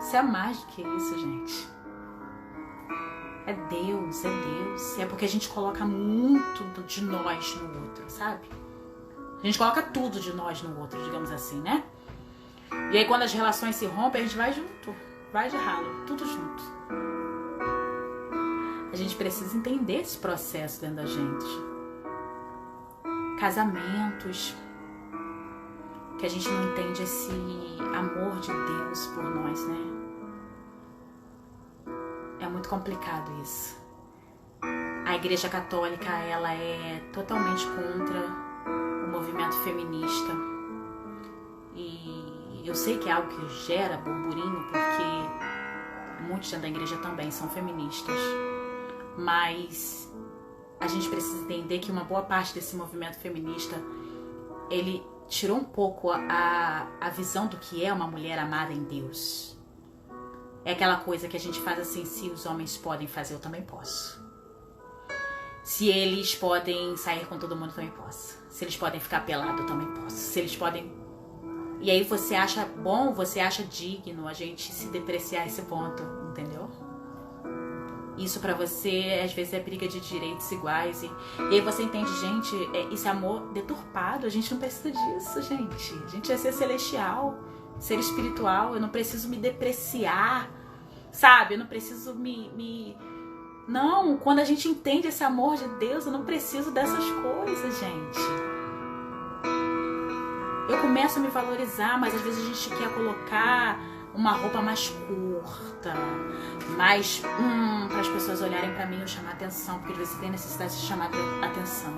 Isso é mais do que isso, gente. É Deus, é Deus. É porque a gente coloca muito de nós no outro, sabe? A gente coloca tudo de nós no outro, digamos assim, né? E aí quando as relações se rompem, a gente vai junto. Vai de ralo, tudo junto. A gente precisa entender esse processo dentro da gente. Casamentos, que a gente não entende esse amor de Deus por nós, né? É muito complicado isso. A Igreja Católica, ela é totalmente contra o movimento feminista. E eu sei que é algo que gera burburinho, porque muitos dentro da igreja também são feministas. Mas a gente precisa entender que uma boa parte desse movimento feminista, ele tirou um pouco a visão do que é uma mulher amada em Deus. É aquela coisa que a gente faz assim: se os homens podem fazer, eu também posso. Se eles podem sair com todo mundo, eu também posso. Se eles podem ficar pelado, eu também posso. Se eles podem... E aí você acha bom, você acha digno a gente se depreciar esse ponto, entendeu? Isso pra você, às vezes, é briga de direitos iguais. E aí você entende, gente, esse amor deturpado, a gente não precisa disso, gente. A gente é ser celestial, ser espiritual. Eu não preciso me depreciar, sabe? Eu não preciso Não, quando a gente entende esse amor de Deus, eu não preciso dessas coisas, gente. Eu começo a me valorizar, mas às vezes a gente quer colocar uma roupa mais curta, mais para as pessoas olharem pra mim ou chamar atenção, porque às vezes tem necessidade de chamar atenção.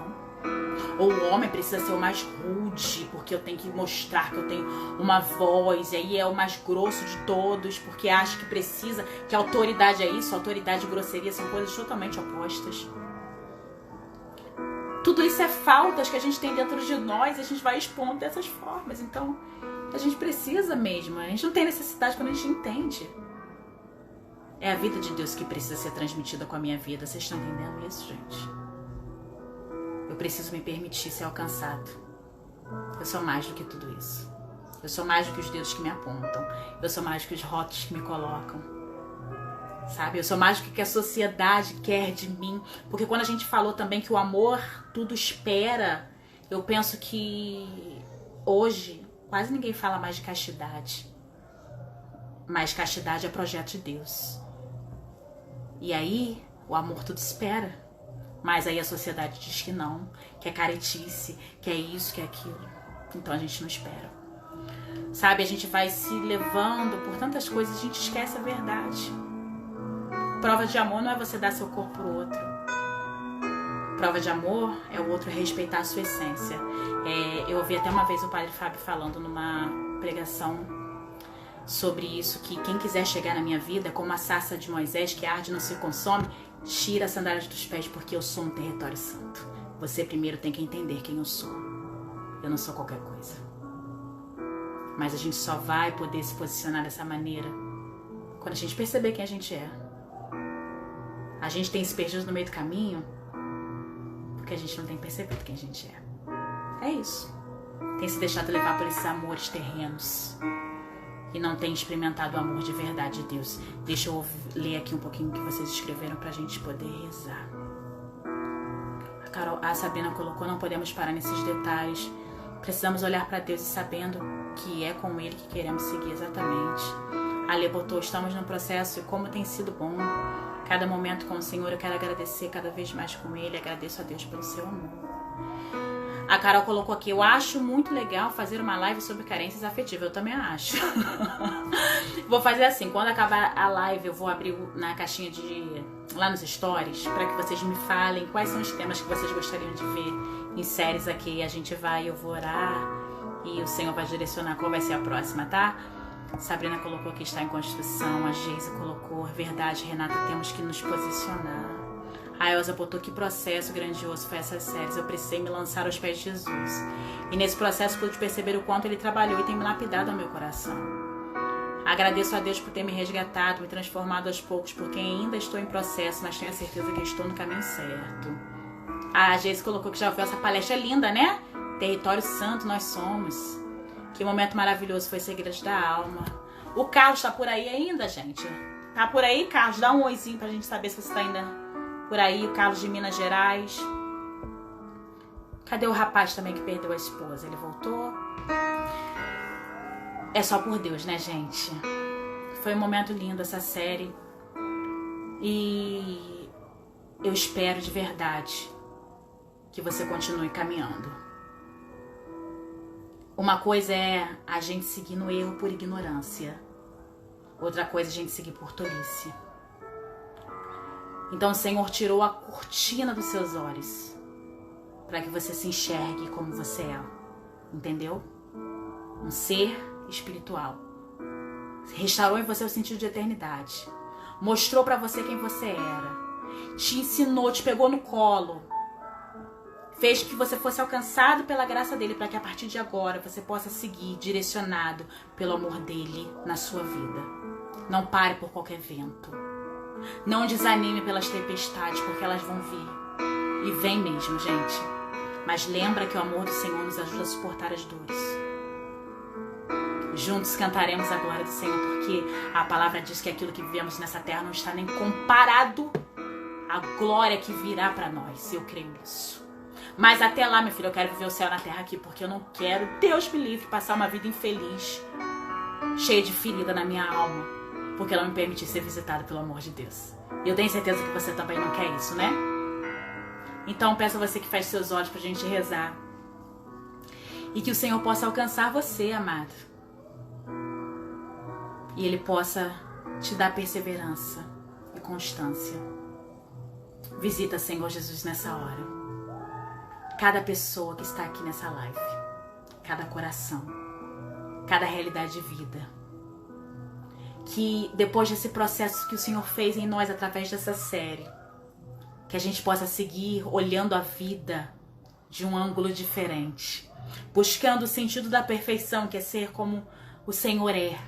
Ou o homem precisa ser o mais rude, porque eu tenho que mostrar que eu tenho uma voz, e aí é o mais grosso de todos, porque acha que precisa, que a autoridade é isso, autoridade e grosseria são coisas totalmente opostas. Tudo isso é faltas que a gente tem dentro de nós e a gente vai expondo dessas formas. Então, a gente precisa mesmo, a gente não tem necessidade quando a gente entende. É a vida de Deus que precisa ser transmitida com a minha vida. Vocês estão entendendo isso, gente? Eu preciso me permitir ser alcançado. Eu sou mais do que tudo isso. Eu sou mais do que os dedos que me apontam. Eu sou mais do que os rótulos que me colocam. Sabe? Eu sou mais do que a sociedade quer de mim. Porque quando a gente falou também que o amor tudo espera, eu penso que hoje quase ninguém fala mais de castidade. Mas castidade é projeto de Deus. E aí, o amor tudo espera. Mas aí a sociedade diz que não, que é caretice, que é isso, que é aquilo. Então a gente não espera. Sabe, a gente vai se levando por tantas coisas, a gente esquece a verdade. Prova de amor não é você dar seu corpo pro outro. Prova de amor é o outro respeitar a sua essência. Eu ouvi até uma vez o Padre Fábio falando numa pregação sobre isso, que quem quiser chegar na minha vida, como a sarça de Moisés que arde e não se consome, tira as sandálias dos pés, porque eu sou um território santo. Você primeiro tem que entender quem eu sou. Eu não sou qualquer coisa. Mas a gente só vai poder se posicionar dessa maneira quando a gente perceber quem a gente é. A gente tem se perdido no meio do caminho porque a gente não tem percebido quem a gente é. É isso. Tem se deixado levar por esses amores terrenos e não tem experimentado o amor de verdade de Deus. Deixa eu ler aqui um pouquinho o que vocês escreveram pra gente poder rezar. A Sabrina colocou: não podemos parar nesses detalhes. Precisamos olhar pra Deus e sabendo que é com Ele que queremos seguir exatamente. A Lê botou: estamos no processo e como tem sido bom. Cada momento com o Senhor eu quero agradecer cada vez mais com Ele. Agradeço a Deus pelo seu amor. A Carol colocou aqui: eu acho muito legal fazer uma live sobre carências afetivas. Eu também acho. Vou fazer assim, quando acabar a live eu vou abrir na caixinha lá nos stories, para que vocês me falem quais são os temas que vocês gostariam de ver em séries aqui. A gente vai, eu vou orar e o Senhor vai direcionar qual vai ser a próxima, tá? Sabrina colocou que está em construção. A Geise colocou: verdade, Renata, temos que nos posicionar. A Elza botou: que processo grandioso foi essas séries. Eu precisei me lançar aos pés de Jesus. E nesse processo pude perceber o quanto Ele trabalhou e tem me lapidado ao meu coração. Agradeço a Deus por ter me resgatado, me transformado aos poucos, porque ainda estou em processo, mas tenho a certeza que estou no caminho certo. A Geise colocou que já ouviu essa palestra linda, né? Território Santo nós somos. Que momento maravilhoso foi Segredos da Alma. O Carlos tá por aí ainda, gente? Tá por aí, Carlos? Dá um oizinho pra gente saber se você tá ainda por aí. O Carlos de Minas Gerais. Cadê o rapaz também que perdeu a esposa? Ele voltou? É só por Deus, né, gente? Foi um momento lindo essa série. E eu espero de verdade que você continue caminhando. Uma coisa é a gente seguir no erro por ignorância. Outra coisa é a gente seguir por tolice. Então o Senhor tirou a cortina dos seus olhos para que você se enxergue como você é. Entendeu? Um ser espiritual. Restaurou em você o sentido de eternidade. Mostrou para você quem você era. Te ensinou, te pegou no colo. Fez que você fosse alcançado pela graça dele, para que a partir de agora você possa seguir direcionado pelo amor dele na sua vida. Não pare por qualquer vento. Não desanime pelas tempestades, porque elas vão vir. E vem mesmo, gente. Mas lembra que o amor do Senhor nos ajuda a suportar as dores. Juntos cantaremos a glória do Senhor, porque a palavra diz que aquilo que vivemos nessa terra não está nem comparado à glória que virá para nós. Eu creio nisso. Mas até lá, meu filho, eu quero viver o céu na terra aqui, porque eu não quero, Deus me livre, passar uma vida infeliz, cheia de ferida na minha alma, porque ela não me permitir ser visitada pelo amor de Deus. E eu tenho certeza que você também não quer isso, né? Então peço a você que feche seus olhos pra gente rezar. E que o Senhor possa alcançar você, amado. E Ele possa te dar perseverança e constância. Visita, Senhor Jesus, nessa hora. Cada pessoa que está aqui nessa live. Cada coração. Cada realidade de vida. Que depois desse processo que o Senhor fez em nós através dessa série, que a gente possa seguir olhando a vida de um ângulo diferente. Buscando o sentido da perfeição, que é ser como o Senhor é.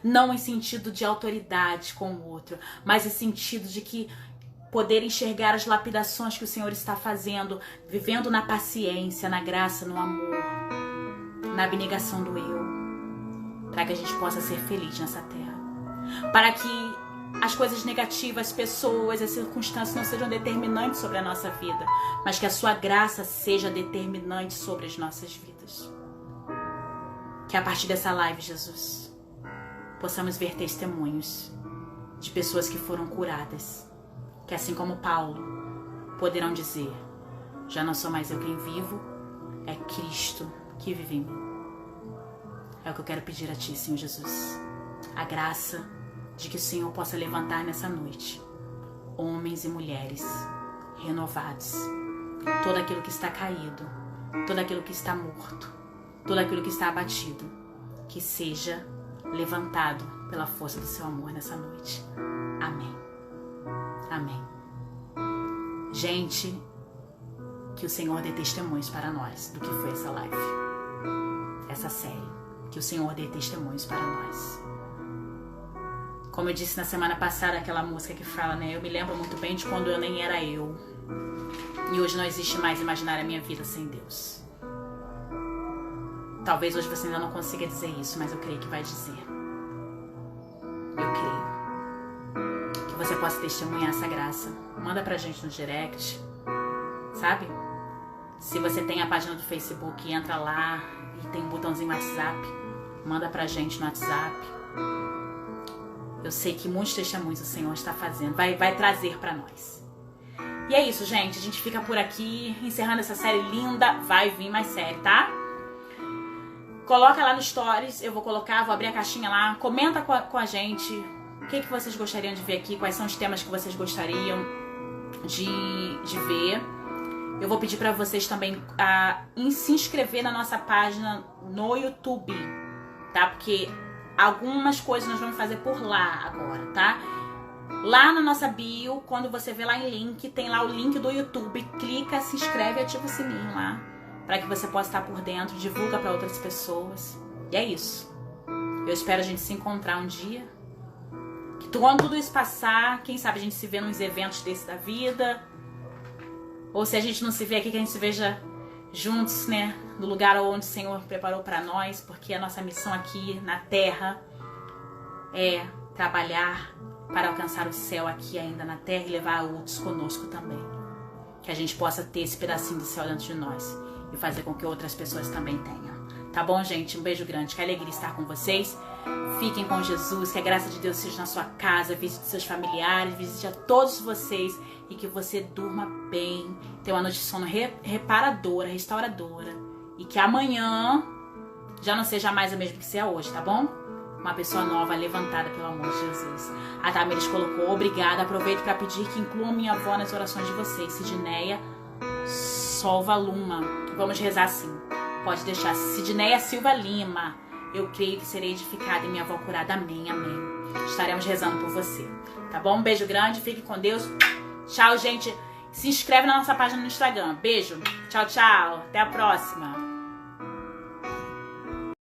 Não em sentido de autoridade com o outro, mas em sentido de que poder enxergar as lapidações que o Senhor está fazendo, vivendo na paciência, na graça, no amor, na abnegação do eu, para que a gente possa ser feliz nessa terra. Para que as coisas negativas, as pessoas, as circunstâncias não sejam determinantes sobre a nossa vida, mas que a sua graça seja determinante sobre as nossas vidas. Que a partir dessa live, Jesus, possamos ver testemunhos de pessoas que foram curadas, que assim como Paulo, poderão dizer: já não sou mais eu quem vivo, é Cristo que vive em mim. É o que eu quero pedir a Ti, Senhor Jesus. A graça de que o Senhor possa levantar nessa noite homens e mulheres renovados. Todo aquilo que está caído, todo aquilo que está morto, todo aquilo que está abatido, que seja levantado pela força do Seu amor nessa noite. Amém. Amém. Gente, que o Senhor dê testemunhos para nós do que foi essa live, essa série. Que o Senhor dê testemunhos para nós. Como eu disse na semana passada, aquela música que fala, né? Eu me lembro muito bem de quando eu nem era eu. E hoje não existe mais imaginar a minha vida sem Deus. Talvez hoje você ainda não consiga dizer isso, mas eu creio que vai dizer. Eu creio. Que você possa testemunhar essa graça. Manda pra gente no direct, sabe? Se você tem a página do Facebook, entra lá e tem um botãozinho WhatsApp. Manda pra gente no WhatsApp. Eu sei que muitos testemunhos o Senhor está fazendo. Vai trazer pra nós. E é isso, gente. A gente fica por aqui, encerrando essa série linda. Vai vir mais série, tá? Coloca lá no Stories. Eu vou colocar, vou abrir a caixinha lá. Comenta com a gente o que vocês gostariam de ver aqui. Quais são os temas que vocês gostariam de ver. Eu vou pedir pra vocês também se inscrever na nossa página no YouTube, tá? Porque algumas coisas nós vamos fazer por lá agora, tá? Lá na nossa bio, quando você vê lá em link, tem lá o link do YouTube. Clica, se inscreve e ativa o sininho lá, para que você possa estar por dentro, divulga para outras pessoas. E é isso. Eu espero a gente se encontrar um dia. Que quando tudo isso passar, quem sabe a gente se vê nos eventos desse da vida. Ou se a gente não se vê aqui, que a gente se veja juntos, né? No lugar onde o Senhor preparou para nós. Porque a nossa missão aqui na terra é trabalhar para alcançar o céu aqui ainda na terra e levar outros conosco também. Que a gente possa ter esse pedacinho do céu dentro de nós e fazer com que outras pessoas também tenham. Tá bom, gente? Um beijo grande. Que alegria estar com vocês. Fiquem com Jesus, que a graça de Deus seja na sua casa, visite seus familiares, visite a todos vocês e que você durma bem, tenha uma noite de sono reparadora, restauradora e que amanhã já não seja mais o mesmo que você é hoje, tá bom? Uma pessoa nova, levantada pelo amor de Jesus. A Tamires colocou, obrigada, aproveito para pedir que incluam minha avó nas orações de vocês, Sidneia Solva Luma. Vamos rezar assim, pode deixar, Sidneia Silva Lima. Eu creio que serei edificada e minha avó curada. Amém, amém. Estaremos rezando por você. Tá bom? Um beijo grande. Fique com Deus. Tchau, gente. Se inscreve na nossa página no Instagram. Beijo. Tchau, tchau. Até a próxima.